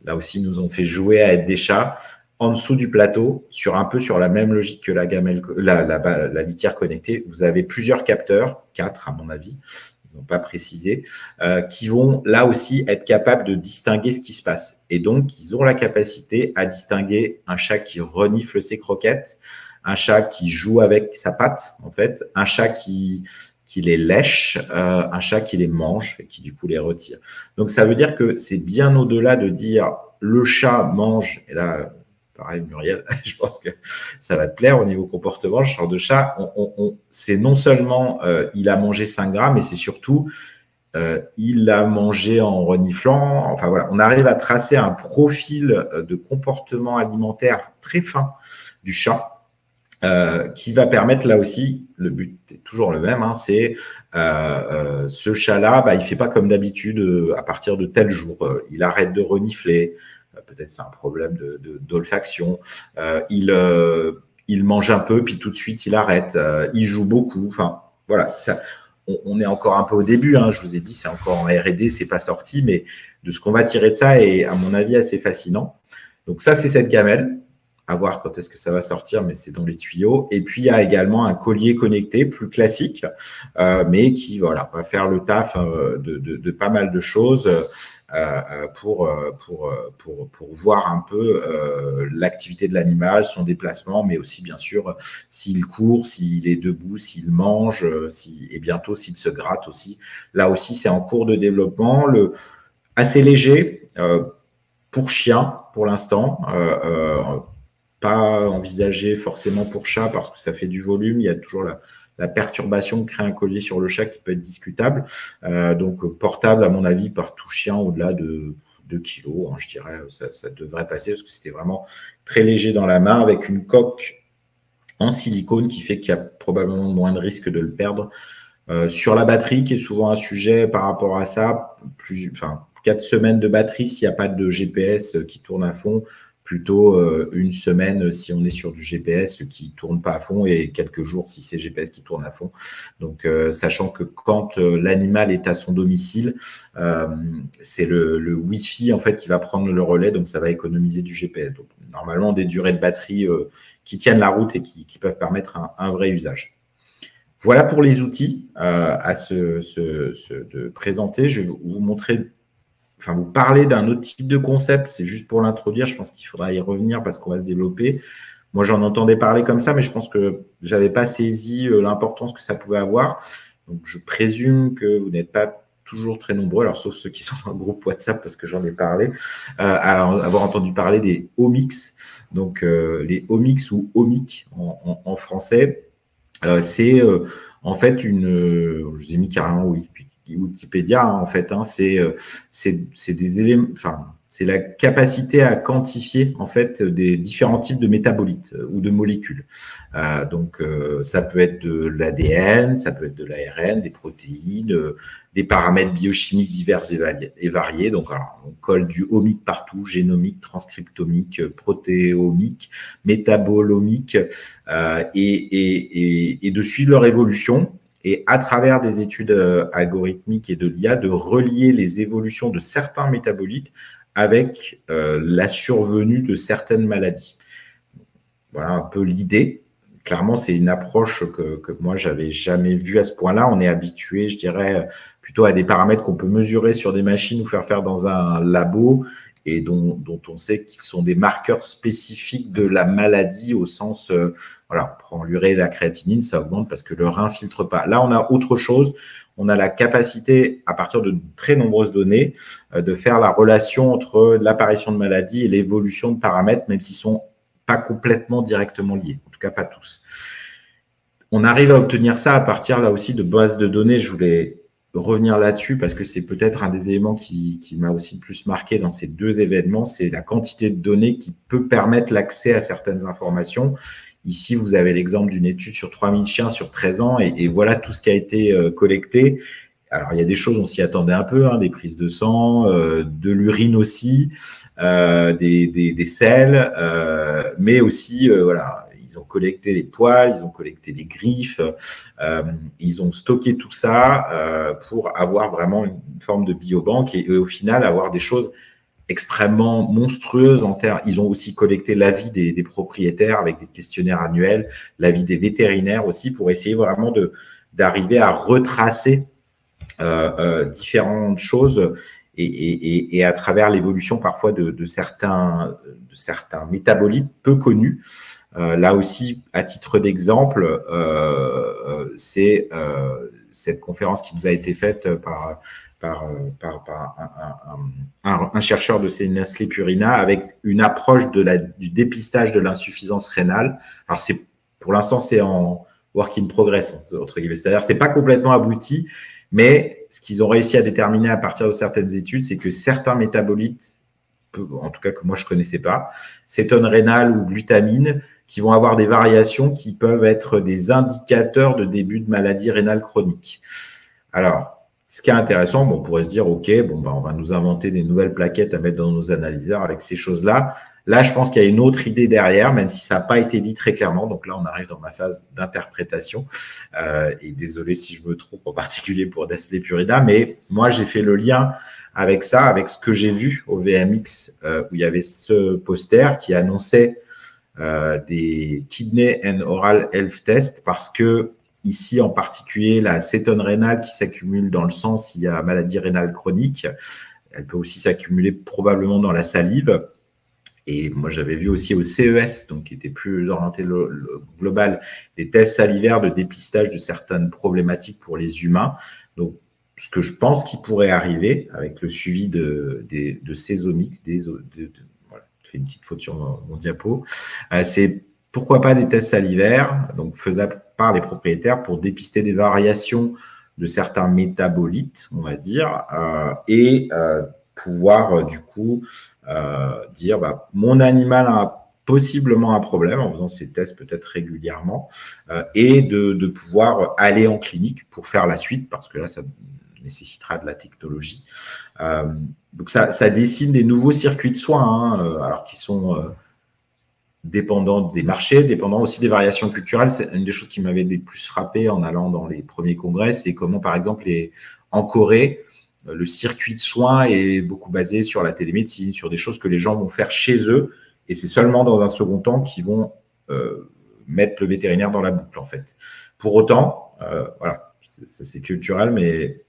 là aussi, ils nous ont fait jouer à être des chats en dessous du plateau, un peu sur la même logique que la litière connectée. Vous avez plusieurs capteurs, 4 à mon avis, ils n'ont pas précisé, qui vont là aussi être capables de distinguer ce qui se passe. Et donc, ils ont la capacité à distinguer un chat qui renifle ses croquettes, un chat qui joue avec sa patte, en fait, un chat qui qui les lèche, un chat qui les mange et qui du coup les retire. Donc ça veut dire que c'est bien au-delà de dire le chat mange, et là, pareil Muriel, je pense que ça va te plaire au niveau comportement, le genre de chat, c'est non seulement il a mangé 5 grammes, mais c'est surtout il a mangé en reniflant. Enfin voilà, on arrive à tracer un profil de comportement alimentaire très fin du chat. Qui va permettre là aussi, le but est toujours le même, hein, c'est ce chat-là, il fait pas comme d'habitude à partir de tel jour, il arrête de renifler, peut-être c'est un problème d'olfaction, il mange un peu puis tout de suite il arrête, il joue beaucoup, enfin voilà, ça, on est encore un peu au début, hein, je vous ai dit c'est encore en R&D, c'est pas sorti, mais de ce qu'on va tirer de ça est à mon avis assez fascinant. Donc ça c'est cette gamelle. À voir quand est-ce que ça va sortir, mais c'est dans les tuyaux. Et puis, il y a également un collier connecté, plus classique, mais qui va faire le taf de pas mal de choses pour voir un peu l'activité de l'animal, son déplacement, mais aussi, bien sûr, s'il court, s'il est debout, s'il mange, et bientôt s'il se gratte aussi. Là aussi, c'est en cours de développement. Assez léger pour chien, pour l'instant. Pas envisagé forcément pour chat parce que ça fait du volume. Il y a toujours la perturbation de créer un collier sur le chat qui peut être discutable. Donc, portable, à mon avis, par tout chien au-delà de 2 kilos, hein, je dirais, ça devrait passer parce que c'était vraiment très léger dans la main avec une coque en silicone qui fait qu'il y a probablement moins de risque de le perdre. Sur la batterie, qui est souvent un sujet par rapport à ça, 4 semaines de batterie s'il n'y a pas de GPS qui tourne à fond, plutôt une semaine si on est sur du GPS qui tourne pas à fond et quelques jours si c'est GPS qui tourne à fond. Donc, sachant que quand l'animal est à son domicile, c'est le Wi-Fi en fait qui va prendre le relais, donc ça va économiser du GPS. Donc, normalement, des durées de batterie qui tiennent la route et qui peuvent permettre un vrai usage. Voilà pour les outils de présenter. Je vais vous montrer, vous parler d'un autre type de concept. C'est juste pour l'introduire. Je pense qu'il faudra y revenir parce qu'on va se développer. Moi, j'en entendais parler comme ça, mais je pense que je n'avais pas saisi l'importance que ça pouvait avoir. Donc, je présume que vous n'êtes pas toujours très nombreux, alors sauf ceux qui sont dans le groupe WhatsApp parce que j'en ai parlé, à avoir entendu parler des Omics. Donc, les Omics ou Omic en français. C'est en fait je vous ai mis carrément Wikipédia en fait, hein, c'est des éléments, c'est la capacité à quantifier en fait des différents types de métabolites ou de molécules. Donc ça peut être de l'ADN, ça peut être de l'ARN, des protéines, des paramètres biochimiques divers et variés. Donc alors, on colle du omique partout, génomique, transcriptomique, protéomique, métabolomique, et de suivre leur évolution. Et à travers des études algorithmiques et de l'IA, de relier les évolutions de certains métabolites avec la survenue de certaines maladies. Voilà un peu l'idée. Clairement, c'est une approche que moi, j'avais jamais vue à ce point-là. On est habitué, je dirais, plutôt à des paramètres qu'on peut mesurer sur des machines ou faire dans un labo et dont on sait qu'ils sont des marqueurs spécifiques de la maladie au sens, voilà, on prend l'urée et la créatinine, ça augmente parce que le rein filtre pas. Là, on a autre chose. On a la capacité, à partir de très nombreuses données, de faire la relation entre l'apparition de maladies et l'évolution de paramètres, même s'ils sont pas complètement directement liés, en tout cas pas tous. On arrive à obtenir ça à partir là aussi de bases de données. Je voulais revenir là-dessus parce que c'est peut-être un des éléments qui m'a aussi le plus marqué dans ces deux événements, c'est la quantité de données qui peut permettre l'accès à certaines informations. Ici, vous avez l'exemple d'une étude sur 3000 chiens sur 13 ans et voilà tout ce qui a été collecté. Alors, il y a des choses, on s'y attendait un peu, hein, des prises de sang, de l'urine aussi, des selles, mais aussi, voilà, ils ont collecté les poils, ils ont collecté les griffes, ils ont stocké tout ça pour avoir vraiment une forme de biobanque et au final avoir des choses extrêmement monstrueuses en termes. Ils ont aussi collecté l'avis des propriétaires avec des questionnaires annuels, l'avis des vétérinaires aussi pour essayer vraiment d'arriver à retracer différentes choses et à travers l'évolution parfois de certains métabolites peu connus. Là aussi, à titre d'exemple, c'est cette conférence qui nous a été faite par un chercheur de chez Nestlé Purina avec une approche du dépistage de l'insuffisance rénale. Alors, pour l'instant, c'est en work in progress, entre guillemets. C'est-à-dire c'est pas complètement abouti, mais ce qu'ils ont réussi à déterminer à partir de certaines études, c'est que certains métabolites, en tout cas que moi je connaissais pas, cétone rénale ou glutamine, qui vont avoir des variations qui peuvent être des indicateurs de début de maladie rénale chronique. Alors, ce qui est intéressant, on pourrait se dire, OK, on va nous inventer des nouvelles plaquettes à mettre dans nos analyseurs avec ces choses-là. Là, je pense qu'il y a une autre idée derrière, même si ça n'a pas été dit très clairement. Donc là, on arrive dans ma phase d'interprétation. Et désolé si je me trompe, en particulier pour Nestlé Purina, mais moi, j'ai fait le lien avec ça, avec ce que j'ai vu au VMX, où il y avait ce poster qui annonçait des Kidney and Oral Health Tests, parce que ici, en particulier, la cétone rénale qui s'accumule dans le sang s'il y a maladie rénale chronique, elle peut aussi s'accumuler probablement dans la salive. Et moi, j'avais vu aussi au CES, donc qui était plus orienté le global, des tests salivaires de dépistage de certaines problématiques pour les humains. Donc, ce que je pense qui pourrait arriver avec le suivi de ces omics, voilà, je fais une petite faute sur mon diapo, c'est pourquoi pas des tests salivaires, donc faisables par les propriétaires pour dépister des variations de certains métabolites, on va dire, et pouvoir du coup dire mon animal a possiblement un problème en faisant ces tests peut-être régulièrement et de pouvoir aller en clinique pour faire la suite, parce que là ça nécessitera de la technologie. Donc ça dessine des nouveaux circuits de soins, alors qui sont dépendant des marchés, dépendant aussi des variations culturelles. C'est une des choses qui m'avait le plus frappé en allant dans les premiers congrès, c'est comment, par exemple, en Corée, le circuit de soins est beaucoup basé sur la télémédecine, sur des choses que les gens vont faire chez eux, et c'est seulement dans un second temps qu'ils vont mettre le vétérinaire dans la boucle, en fait. Pour autant, voilà, c'est culturel, mais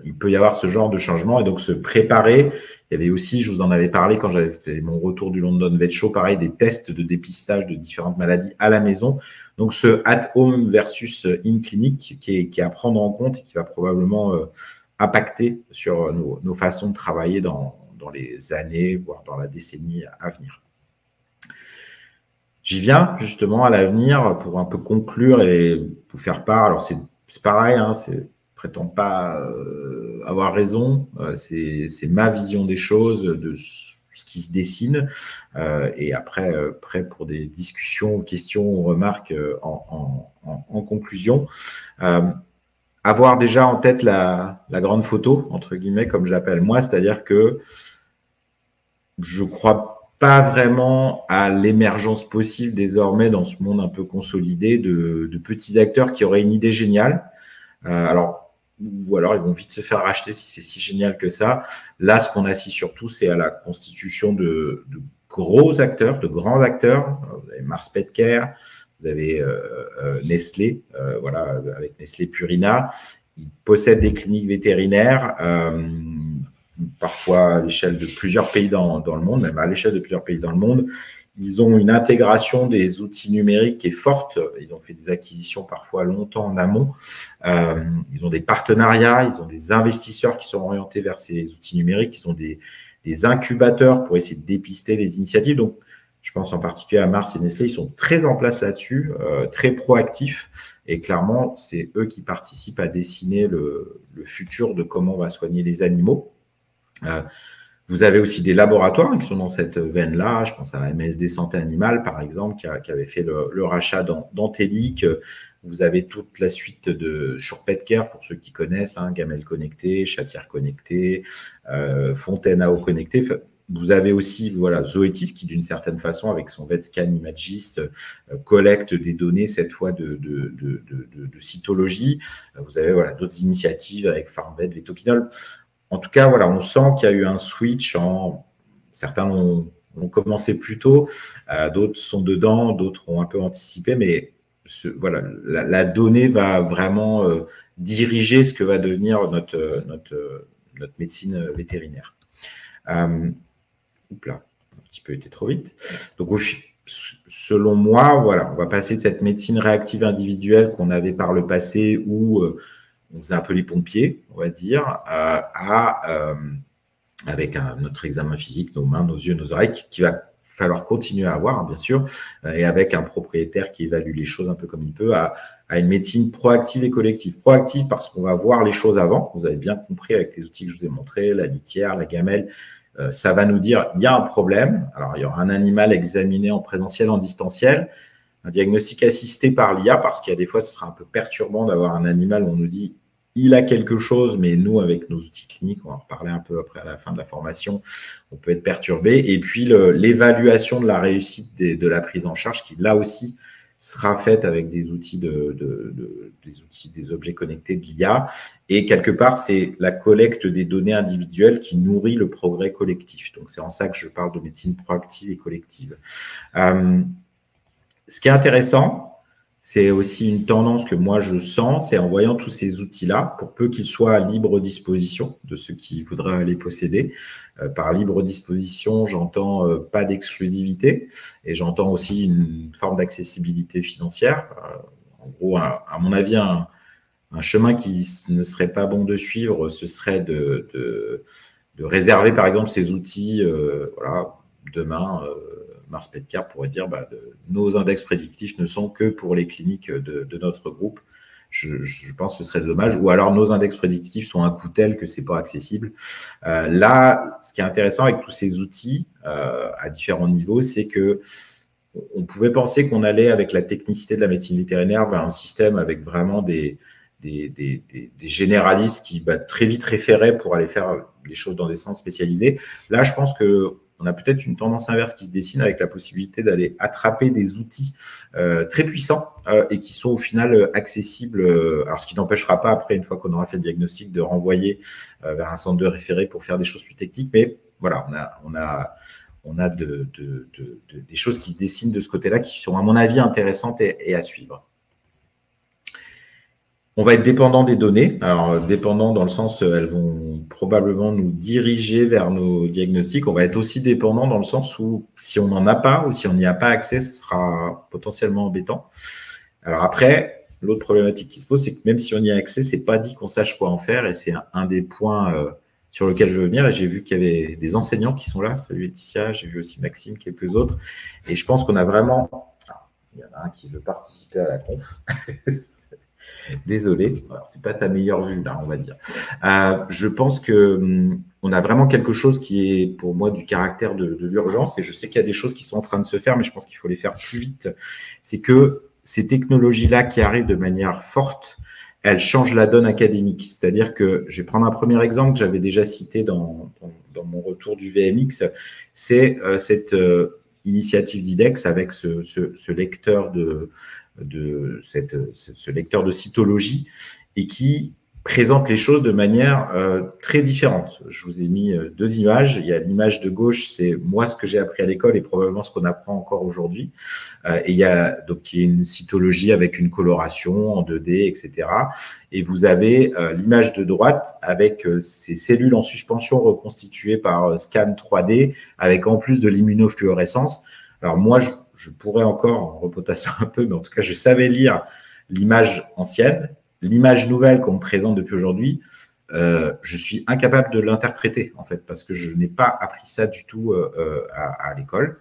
il peut y avoir ce genre de changement, et donc se préparer. Il y avait aussi, je vous en avais parlé quand j'avais fait mon retour du London Vet Show, pareil, des tests de dépistage de différentes maladies à la maison. Donc, ce at-home versus in-clinic qui est à prendre en compte et qui va probablement impacter sur nos façons de travailler dans les années, voire dans la décennie à venir. J'y viens justement à l'avenir pour un peu conclure et vous faire part. Alors, c'est pareil, prétends pas avoir raison, c'est ma vision des choses, de ce qui se dessine, et après, prêt pour des discussions, questions ou remarques en conclusion. Avoir déjà en tête la grande photo, entre guillemets, comme j'appelle moi, c'est-à-dire que je crois pas vraiment à l'émergence possible désormais dans ce monde un peu consolidé de petits acteurs qui auraient une idée géniale. Ou alors ils vont vite se faire racheter si c'est si génial que ça. Là, ce qu'on assiste surtout, c'est à la constitution de gros acteurs, de grands acteurs. Vous avez Mars Petcare, vous avez Nestlé, voilà, avec Nestlé Purina. Ils possèdent des cliniques vétérinaires, parfois à l'échelle de plusieurs pays dans le monde, même à l'échelle de plusieurs pays dans le monde. Ils ont une intégration des outils numériques qui est forte. Ils ont fait des acquisitions parfois longtemps en amont. Ils ont des partenariats, ils ont des investisseurs qui sont orientés vers ces outils numériques. Ils ont des incubateurs pour essayer de dépister les initiatives. Donc, je pense en particulier à Mars et Nestlé. Ils sont très en place là-dessus, très proactifs. Et clairement, c'est eux qui participent à dessiner le futur de comment on va soigner les animaux. Vous avez aussi des laboratoires qui sont dans cette veine-là. Je pense à MSD Santé Animale, par exemple, qui avait fait le rachat d'Antelic. Vous avez toute la suite sur Petcare, pour ceux qui connaissent, Gamelle Connecté, Chatière Connecté, Fontaine AO Connecté. Vous avez aussi Zoetis qui, d'une certaine façon, avec son VetScan Imagist, collecte des données, cette fois de cytologie. Vous avez d'autres initiatives avec FarmVet, Vetoquinol. En tout cas, on sent qu'il y a eu un switch. Certains ont commencé plus tôt, d'autres sont dedans, d'autres ont un peu anticipé, mais la donnée va vraiment diriger ce que va devenir notre médecine vétérinaire. Oups là, un petit peu été trop vite. Donc, selon moi, on va passer de cette médecine réactive individuelle qu'on avait par le passé où on faisait un peu les pompiers, on va dire, avec notre examen physique, nos mains, nos yeux, nos oreilles, qui va falloir continuer à avoir, hein, bien sûr, et avec un propriétaire qui évalue les choses un peu comme il peut, à une médecine proactive et collective. Proactive parce qu'on va voir les choses avant, vous avez bien compris avec les outils que je vous ai montrés, la litière, la gamelle, ça va nous dire il y a un problème. Alors, il y aura un animal examiné en présentiel, en distanciel, un diagnostic assisté par l'IA, parce qu'il y a des fois, ce sera un peu perturbant d'avoir un animal où on nous dit il a quelque chose, mais nous, avec nos outils cliniques, on va en reparler un peu après à la fin de la formation, on peut être perturbé. Et puis, l'évaluation de la réussite de la prise en charge, qui là aussi sera faite avec des outils, des objets connectés de l'IA. Et quelque part, c'est la collecte des données individuelles qui nourrit le progrès collectif. Donc, c'est en ça que je parle de médecine proactive et collective. Ce qui est intéressant, c'est aussi une tendance que moi je sens, c'est en voyant tous ces outils-là, pour peu qu'ils soient à libre disposition de ceux qui voudraient les posséder. Par libre disposition, j'entends pas d'exclusivité et j'entends aussi une forme d'accessibilité financière. En gros, à mon avis, un chemin qui ne serait pas bon de suivre, ce serait de réserver par exemple ces outils, voilà, demain. Mars Petker pourrait dire nos index prédictifs ne sont que pour les cliniques de notre groupe. Je pense que ce serait dommage. Ou alors nos index prédictifs sont un coût tel que ce n'est pas accessible. Là, ce qui est intéressant avec tous ces outils à différents niveaux, c'est que on pouvait penser qu'on allait, avec la technicité de la médecine vétérinaire, vers un système avec vraiment des généralistes qui très vite référaient pour aller faire les choses dans des centres spécialisés. Là, je pense qu'on a peut-être une tendance inverse qui se dessine avec la possibilité d'aller attraper des outils très puissants et qui sont au final accessibles. Alors, ce qui n'empêchera pas, après, une fois qu'on aura fait le diagnostic, de renvoyer vers un centre de référé pour faire des choses plus techniques. Mais voilà, on a des choses qui se dessinent de ce côté-là qui sont, à mon avis, intéressantes et à suivre. On va être dépendant des données. Alors, dépendant dans le sens, elles vont probablement nous diriger vers nos diagnostics. On va être aussi dépendant dans le sens où, si on n'en a pas ou si on n'y a pas accès, ce sera potentiellement embêtant. Alors après, l'autre problématique qui se pose, c'est que même si on y a accès, c'est pas dit qu'on sache quoi en faire. Et c'est un des points sur lequel je veux venir. Et j'ai vu qu'il y avait des enseignants qui sont là. Salut Laetitia, j'ai vu aussi Maxime, quelques autres. Et je pense qu'on a vraiment... Il y en a un qui veut participer à la conf. Désolé, c'est pas ta meilleure vue là, on va dire. Je pense que on a vraiment quelque chose qui est pour moi du caractère de l'urgence, et je sais qu'il y a des choses qui sont en train de se faire, mais je pense qu'il faut les faire plus vite. C'est que ces technologies-là qui arrivent de manière forte, elles changent la donne académique. C'est-à-dire que, je vais prendre un premier exemple que j'avais déjà cité dans mon retour du VMX, c'est cette initiative d'IDEX avec ce lecteur ce lecteur de cytologie et qui présente les choses de manière très différente. Je vous ai mis deux images. Il y a l'image de gauche, c'est moi ce que j'ai appris à l'école et probablement ce qu'on apprend encore aujourd'hui. Et il y a donc une cytologie avec une coloration en 2D, etc. Et vous avez l'image de droite avec ces cellules en suspension reconstituées par scan 3D avec en plus de l'immunofluorescence. Alors moi, je pourrais encore, en repotassant un peu, mais en tout cas, je savais lire l'image ancienne. L'image nouvelle qu'on me présente depuis aujourd'hui, je suis incapable de l'interpréter, en fait, parce que je n'ai pas appris ça du tout à l'école.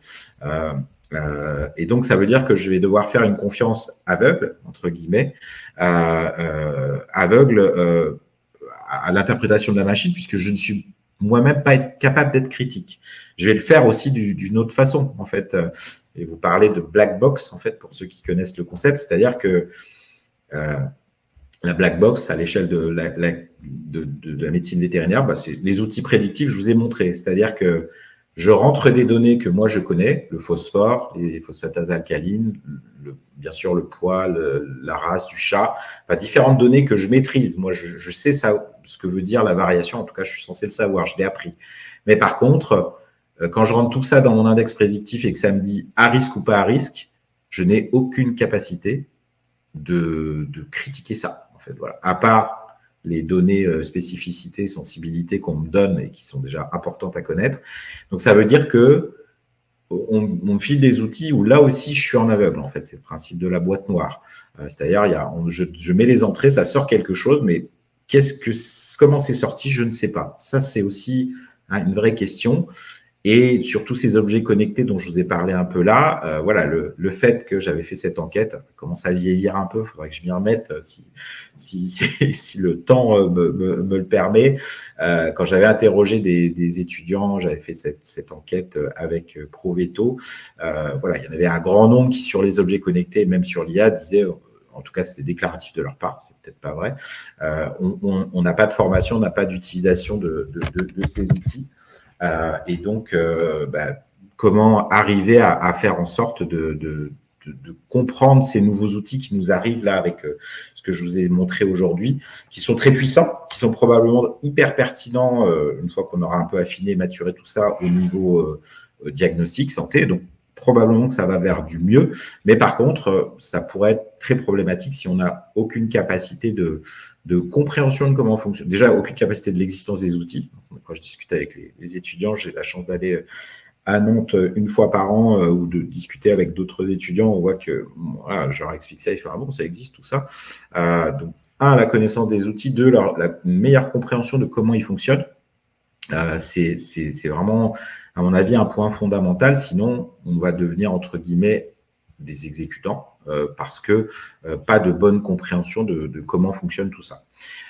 Et donc, ça veut dire que je vais devoir faire une confiance aveugle, entre guillemets, aveugle à l'interprétation de la machine, puisque je ne suis moi-même pas capable d'être critique. Je vais le faire aussi d'une autre façon, en fait. Et vous parlez de black box, en fait, pour ceux qui connaissent le concept, c'est-à-dire que la black box, à l'échelle de la médecine vétérinaire, c'est les outils prédictifs, je vous ai montré. C'est-à-dire que je rentre des données que moi je connais, le phosphore, les phosphatases alcalines, bien sûr le poids, la race du chat, différentes données que je maîtrise. Moi, je sais ça, ce que veut dire la variation. En tout cas, je suis censé le savoir, je l'ai appris. Mais par contre, quand je rentre tout ça dans mon index prédictif et que ça me dit à risque ou pas à risque, je n'ai aucune capacité de critiquer ça. En fait, voilà. À part les données spécificité, sensibilité qu'on me donne et qui sont déjà importantes à connaître. Donc, ça veut dire que on me file des outils où là aussi, je suis en aveugle. En fait, c'est le principe de la boîte noire. C'est-à-dire, je mets les entrées, ça sort quelque chose, mais comment c'est sorti, je ne sais pas. Ça, c'est aussi une vraie question. Et sur tous ces objets connectés dont je vous ai parlé un peu là, voilà, le fait que j'avais fait cette enquête commence à vieillir un peu. Il faudrait que je m'y remette si le temps me le permet. Quand j'avais interrogé des étudiants, j'avais fait cette enquête avec Proveto. Voilà, il y en avait un grand nombre qui, sur les objets connectés, même sur l'IA, disaient, en tout cas, c'était déclaratif de leur part, c'est peut-être pas vrai, on n'a pas de formation, on n'a pas d'utilisation de ces outils. Et donc, comment arriver à faire en sorte de comprendre ces nouveaux outils qui nous arrivent là avec ce que je vous ai montré aujourd'hui, qui sont très puissants, qui sont probablement hyper pertinents une fois qu'on aura un peu affiné et maturé tout ça au niveau diagnostic, santé. Donc, probablement que ça va vers du mieux. Mais par contre, ça pourrait être très problématique si on n'a aucune capacité de compréhension de comment fonctionne. Déjà, aucune capacité de l'existence des outils. Quand je discute avec les étudiants, j'ai la chance d'aller à Nantes une fois par an ou de discuter avec d'autres étudiants. On voit que voilà, je leur explique ça, ils font « Ah bon, ça existe, tout ça ». Donc, la connaissance des outils, deux, la meilleure compréhension de comment ils fonctionnent. C'est vraiment, à mon avis, un point fondamental. Sinon, on va devenir, entre guillemets, des exécutants parce que pas de bonne compréhension de comment fonctionne tout ça.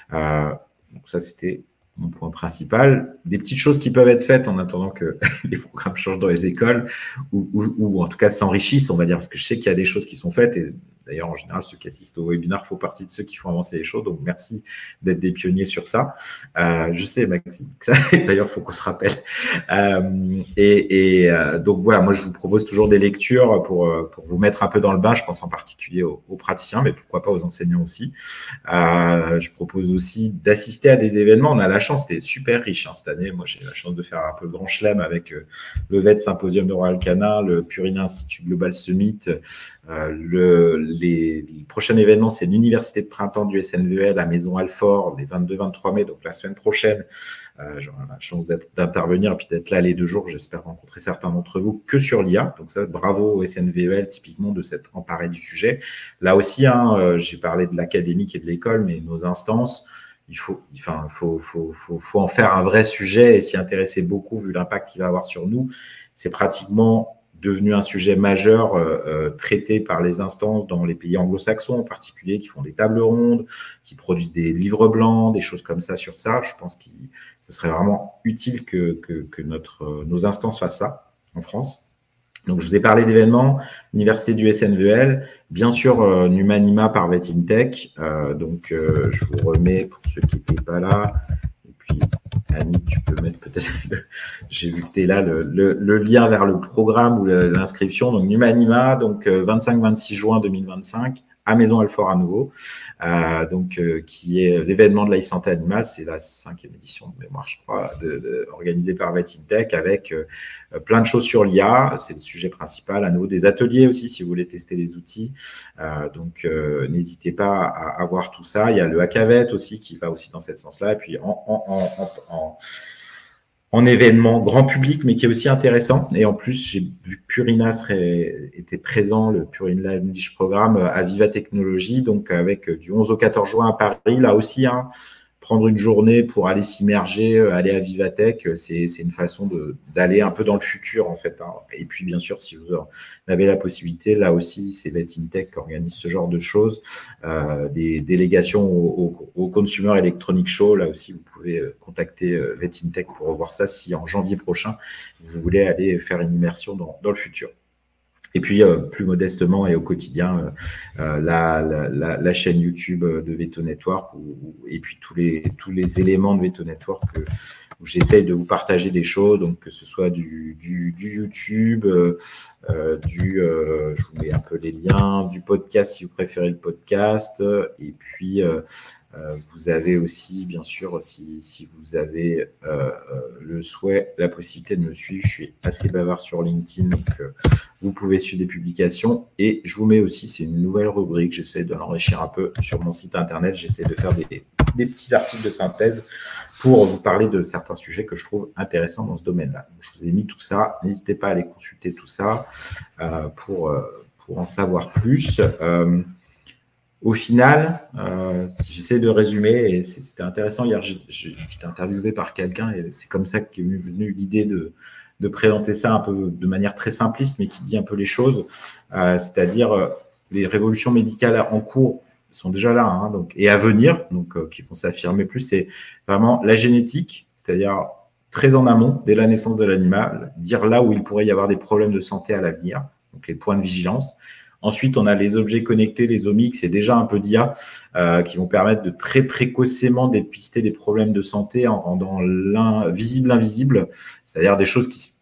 Donc ça, c'était mon point principal. Des petites choses qui peuvent être faites en attendant que les programmes changent dans les écoles ou en tout cas s'enrichissent, on va dire, parce que je sais qu'il y a des choses qui sont faites et d'ailleurs, en général, ceux qui assistent au webinaire font partie de ceux qui font avancer les choses. Donc, merci d'être des pionniers sur ça. Je sais, Maxime, que ça, d'ailleurs, il faut qu'on se rappelle. Donc, voilà, moi, je vous propose toujours des lectures pour vous mettre un peu dans le bain. Je pense en particulier aux praticiens, mais pourquoi pas aux enseignants aussi. Je propose aussi d'assister à des événements. On a la chance, c'était super riche cette année. Moi, j'ai la chance de faire un peu grand chelem avec le VET Symposium de Royal Canin, le Purina Institute Global Summit. Les prochains événements, c'est l'université de printemps du SNVL à Maison Alfort, les 22-23 mai, donc la semaine prochaine. J'aurai la chance d'intervenir et puis d'être là les 2 jours. J'espère rencontrer certains d'entre vous que sur l'IA. Donc ça, bravo au SNVEL, typiquement, de s'être emparé du sujet. Là aussi, j'ai parlé de l'académique et de l'école, mais nos instances, il faut en faire un vrai sujet et s'y intéresser beaucoup vu l'impact qu'il va avoir sur nous. C'est pratiquement devenu un sujet majeur traité par les instances dans les pays anglo-saxons en particulier, qui font des tables rondes, qui produisent des livres blancs, des choses comme ça sur ça. Je pense que ce serait vraiment utile que nos instances fassent ça en France. Donc, je vous ai parlé d'événements, Université du SNVL, bien sûr Numanima par VetInTech. Donc, je vous remets pour ceux qui n'étaient pas là. Et puis, Annie, tu peux mettre peut-être, j'ai vu que tu es là, le lien vers le programme ou l'inscription. Donc, Numanima, donc 25-26 juin 2025, à Maison Alfort à nouveau, qui est l'événement de la e-santé animale. C'est la 5e édition de mémoire, je crois, organisée par VetInTech avec plein de choses sur l'IA. C'est le sujet principal. À nouveau, des ateliers aussi, si vous voulez tester les outils. Donc, n'hésitez pas à voir tout ça. Il y a le Hackavet aussi qui va aussi dans ce sens-là. Et puis, en événement grand public, mais qui est aussi intéressant. Et en plus, j'ai vu que Purina était présent, le Purina English Programme, à Viva Technologies, donc avec du 11 au 14 juin à Paris. Là aussi, prendre une journée pour aller s'immerger, aller à Vivatech, c'est une façon d'aller un peu dans le futur, en fait. Et puis, bien sûr, si vous avez la possibilité, là aussi, c'est VetInTech qui organise ce genre de choses. Des délégations au Consumer Electronic Show, là aussi, vous pouvez contacter VetInTech pour revoir ça si en janvier prochain, vous voulez aller faire une immersion dans le futur. Et puis, plus modestement et au quotidien, la chaîne YouTube de Veto Network et puis tous les éléments de Veto Network où j'essaye de vous partager des choses, donc que ce soit du YouTube, je vous mets un peu les liens, du podcast si vous préférez le podcast, et puis vous avez aussi, bien sûr, si vous avez le souhait, la possibilité de me suivre. Je suis assez bavard sur LinkedIn, donc vous pouvez suivre des publications. Et je vous mets aussi, c'est une nouvelle rubrique, j'essaie de l'enrichir un peu sur mon site internet. J'essaie de faire des petits articles de synthèse pour vous parler de certains sujets que je trouve intéressants dans ce domaine-là. Je vous ai mis tout ça. N'hésitez pas à aller consulter tout ça pour en savoir plus. Au final, si j'essaie de résumer, et c'était intéressant, hier j'étais interviewé par quelqu'un et c'est comme ça qu'est venue l'idée de présenter ça un peu de manière très simpliste, mais qui dit un peu les choses, c'est-à-dire les révolutions médicales en cours sont déjà là, hein, donc, et à venir, donc qui vont s'affirmer plus, c'est vraiment la génétique, c'est-à-dire très en amont, dès la naissance de l'animal, dire là où il pourrait y avoir des problèmes de santé à l'avenir, donc les points de vigilance. Ensuite, on a les objets connectés, les omics, et déjà un peu d'IA qui vont permettre de très précocement dépister des problèmes de santé en rendant visible l'invisible, c'est-à-dire des choses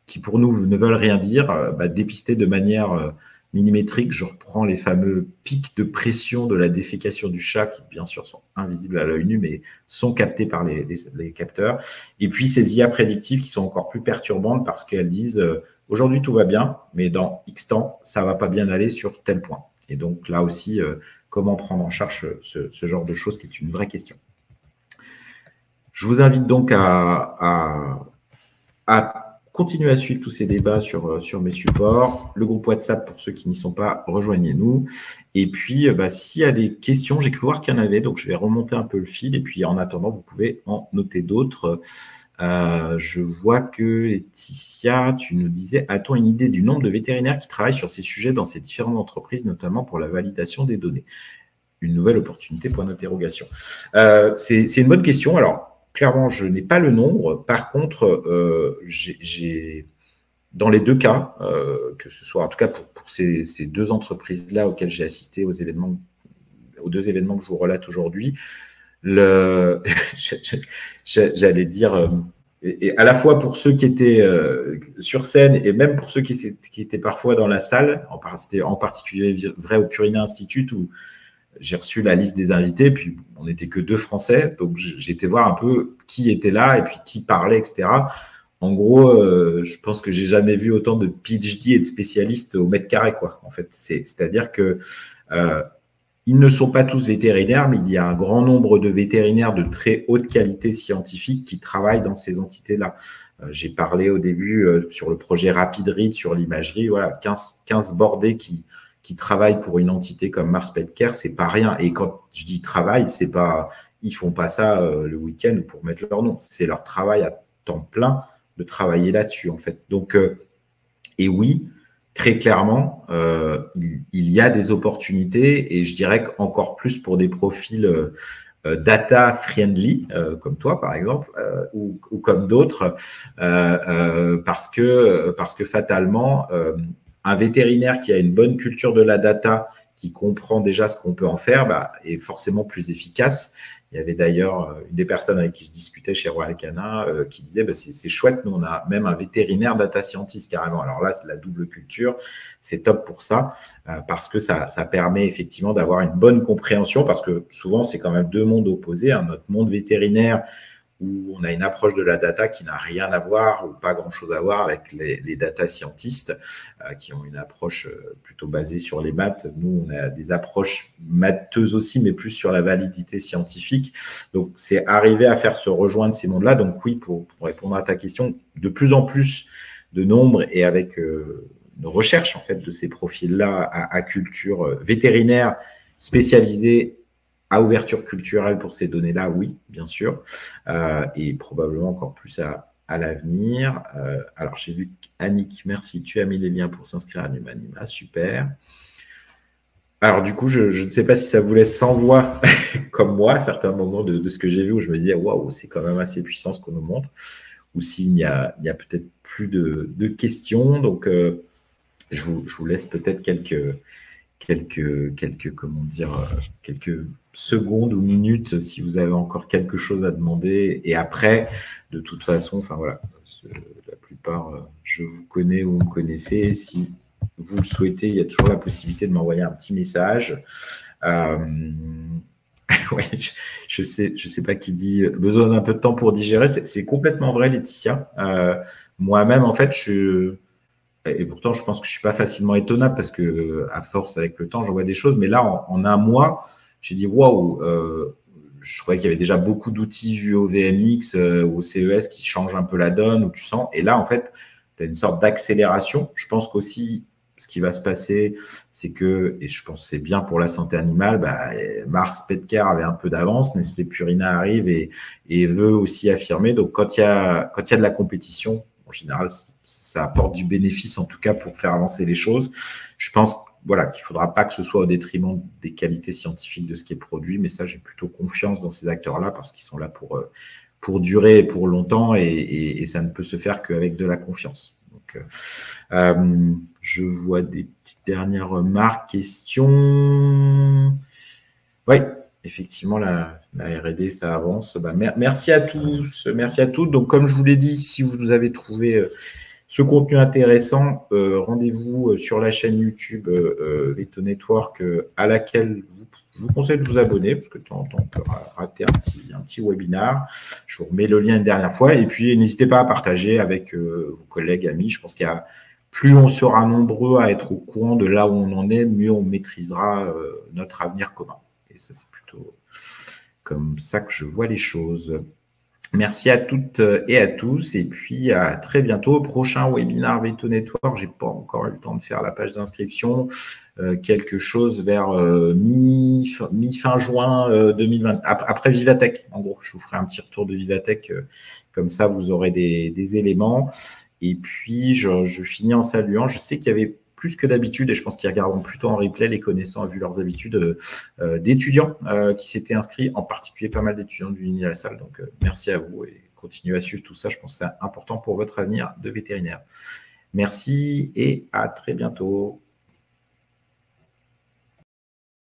qui pour nous ne veulent rien dire, dépister de manière millimétrique. Je reprends les fameux pics de pression de la défécation du chat qui, bien sûr, sont invisibles à l'œil nu, mais sont captés par les capteurs. Et puis, ces IA prédictives qui sont encore plus perturbantes parce qu'elles disent aujourd'hui, tout va bien, mais dans X temps, ça ne va pas bien aller sur tel point. Et donc, là aussi, comment prendre en charge ce genre de choses qui est une vraie question. Je vous invite donc à continuez à suivre tous ces débats sur mes supports. Le groupe WhatsApp, pour ceux qui n'y sont pas, rejoignez-nous. Et puis, s'il y a des questions, j'ai cru voir qu'il y en avait, donc je vais remonter un peu le fil. Et puis, en attendant, vous pouvez en noter d'autres. Je vois que Laetitia, tu nous disais, a-t-on une idée du nombre de vétérinaires qui travaillent sur ces sujets dans ces différentes entreprises, notamment pour la validation des données? Une nouvelle opportunité, point d'interrogation. C'est une bonne question. Alors, clairement, je n'ai pas le nombre. Par contre, dans les deux cas, que ce soit en tout cas pour ces deux entreprises-là auxquelles j'ai assisté aux deux événements que je vous relate aujourd'hui, j'allais dire, et à la fois pour ceux qui étaient sur scène et même pour ceux qui étaient parfois dans la salle, c'était en particulier vrai au Purina Institute où j'ai reçu la liste des invités, puis on n'était que 2 Français, donc j'ai été voir un peu qui était là et puis qui parlait, etc. En gros, je pense que j'ai jamais vu autant de PhD et de spécialistes au mètre carré, quoi. En fait, c'est-à-dire que ils ne sont pas tous vétérinaires, mais il y a un grand nombre de vétérinaires de très haute qualité scientifique qui travaillent dans ces entités-là. J'ai parlé au début sur le projet Rapid Read, sur l'imagerie, voilà, 15 bordés qui travaillent pour une entité comme Mars Pet Care, c'est pas rien. Et quand je dis travail, c'est pas, ils font pas ça le week-end pour mettre leur nom. C'est leur travail à temps plein de travailler là-dessus, en fait. Donc, et oui, très clairement, il y a des opportunités et je dirais qu'encore plus pour des profils data friendly, comme toi par exemple, ou comme d'autres, parce que fatalement, un vétérinaire qui a une bonne culture de la data, qui comprend déjà ce qu'on peut en faire, est forcément plus efficace. Il y avait d'ailleurs une des personnes avec qui je discutais chez Royal Canin qui disait c'est chouette, nous on a même un vétérinaire data scientist carrément. Alors là, c'est la double culture, c'est top pour ça, parce que ça permet effectivement d'avoir une bonne compréhension, parce que souvent c'est quand même deux mondes opposés, hein. Notre monde vétérinaire, où on a une approche de la data qui n'a rien à voir ou pas grand-chose à voir avec les data scientistes qui ont une approche plutôt basée sur les maths. Nous, on a des approches matheuses aussi, mais plus sur la validité scientifique. Donc, c'est arriver à faire se rejoindre ces mondes-là. Donc, oui, pour répondre à ta question, de plus en plus de nombre et avec une recherche en fait de ces profils-là à culture vétérinaire spécialisée, à ouverture culturelle pour ces données-là, oui, bien sûr, et probablement encore plus à l'avenir. Alors, j'ai vu qu'Annick, merci, tu as mis les liens pour s'inscrire à Numanima, super. Alors, du coup, je ne sais pas si ça vous laisse sans voix, comme moi, à certains moments de ce que j'ai vu, où je me disais, waouh, c'est quand même assez puissant ce qu'on nous montre, ou s'il n'y a peut-être plus de questions. Donc, je vous laisse peut-être quelques secondes ou minutes si vous avez encore quelque chose à demander. Et après, de toute façon, enfin voilà, la plupart, je vous connais ou vous me connaissez. Si vous le souhaitez, il y a toujours la possibilité de m'envoyer un petit message. Ouais, je sais pas qui dit besoin d'un peu de temps pour digérer. C'est complètement vrai, Laetitia. Moi-même, en fait, et pourtant, je pense que je suis pas facilement étonnable parce que, à force, avec le temps, j'en vois des choses. Mais là, en un mois, j'ai dit waouh, je croyais qu'il y avait déjà beaucoup d'outils vus au VMX ou au CES qui changent un peu la donne, où tu sens. Et là, en fait, tu as une sorte d'accélération. Je pense qu'aussi, ce qui va se passer, c'est que, et je pense que c'est bien pour la santé animale, Mars Petcare avait un peu d'avance, Nestlé Purina arrive et veut aussi affirmer. Donc, quand il y a de la compétition, en général, ça apporte du bénéfice, en tout cas, pour faire avancer les choses. Je pense qu'il ne faudra pas que ce soit au détriment des qualités scientifiques de ce qui est produit, mais ça, j'ai plutôt confiance dans ces acteurs-là parce qu'ils sont là pour durer pour longtemps et ça ne peut se faire qu'avec de la confiance. Donc, je vois des petites dernières remarques, questions. Oui, effectivement, la R&D, ça avance. Merci à tous, merci à toutes. Donc, comme je vous l'ai dit, si vous avez trouvé ce contenu intéressant, rendez-vous sur la chaîne YouTube Veto Network à laquelle je vous conseille de vous abonner parce que de temps en temps, on peut rater un petit webinaire. Je vous remets le lien une dernière fois. Et puis, n'hésitez pas à partager avec vos collègues, amis. Je pense qu'il y a plus on sera nombreux à être au courant de là où on en est, mieux on maîtrisera notre avenir commun. Et ça, c'est plutôt comme ça que je vois les choses. Merci à toutes et à tous. Et puis, à très bientôt. Prochain webinaire Veto Network. Je n'ai pas encore eu le temps de faire la page d'inscription. Quelque chose vers mi-fin juin 2020. Après Vivatech, en gros. Je vous ferai un petit retour de Vivatech. Comme ça, vous aurez des éléments. Et puis, je finis en saluant. Je sais qu'il y avait plus que d'habitude, et je pense qu'ils regarderont plutôt en replay, les connaissants, vu leurs habitudes, d'étudiants qui s'étaient inscrits, en particulier pas mal d'étudiants du Universal. Donc, merci à vous et continuez à suivre tout ça. Je pense que c'est important pour votre avenir de vétérinaire. Merci et à très bientôt.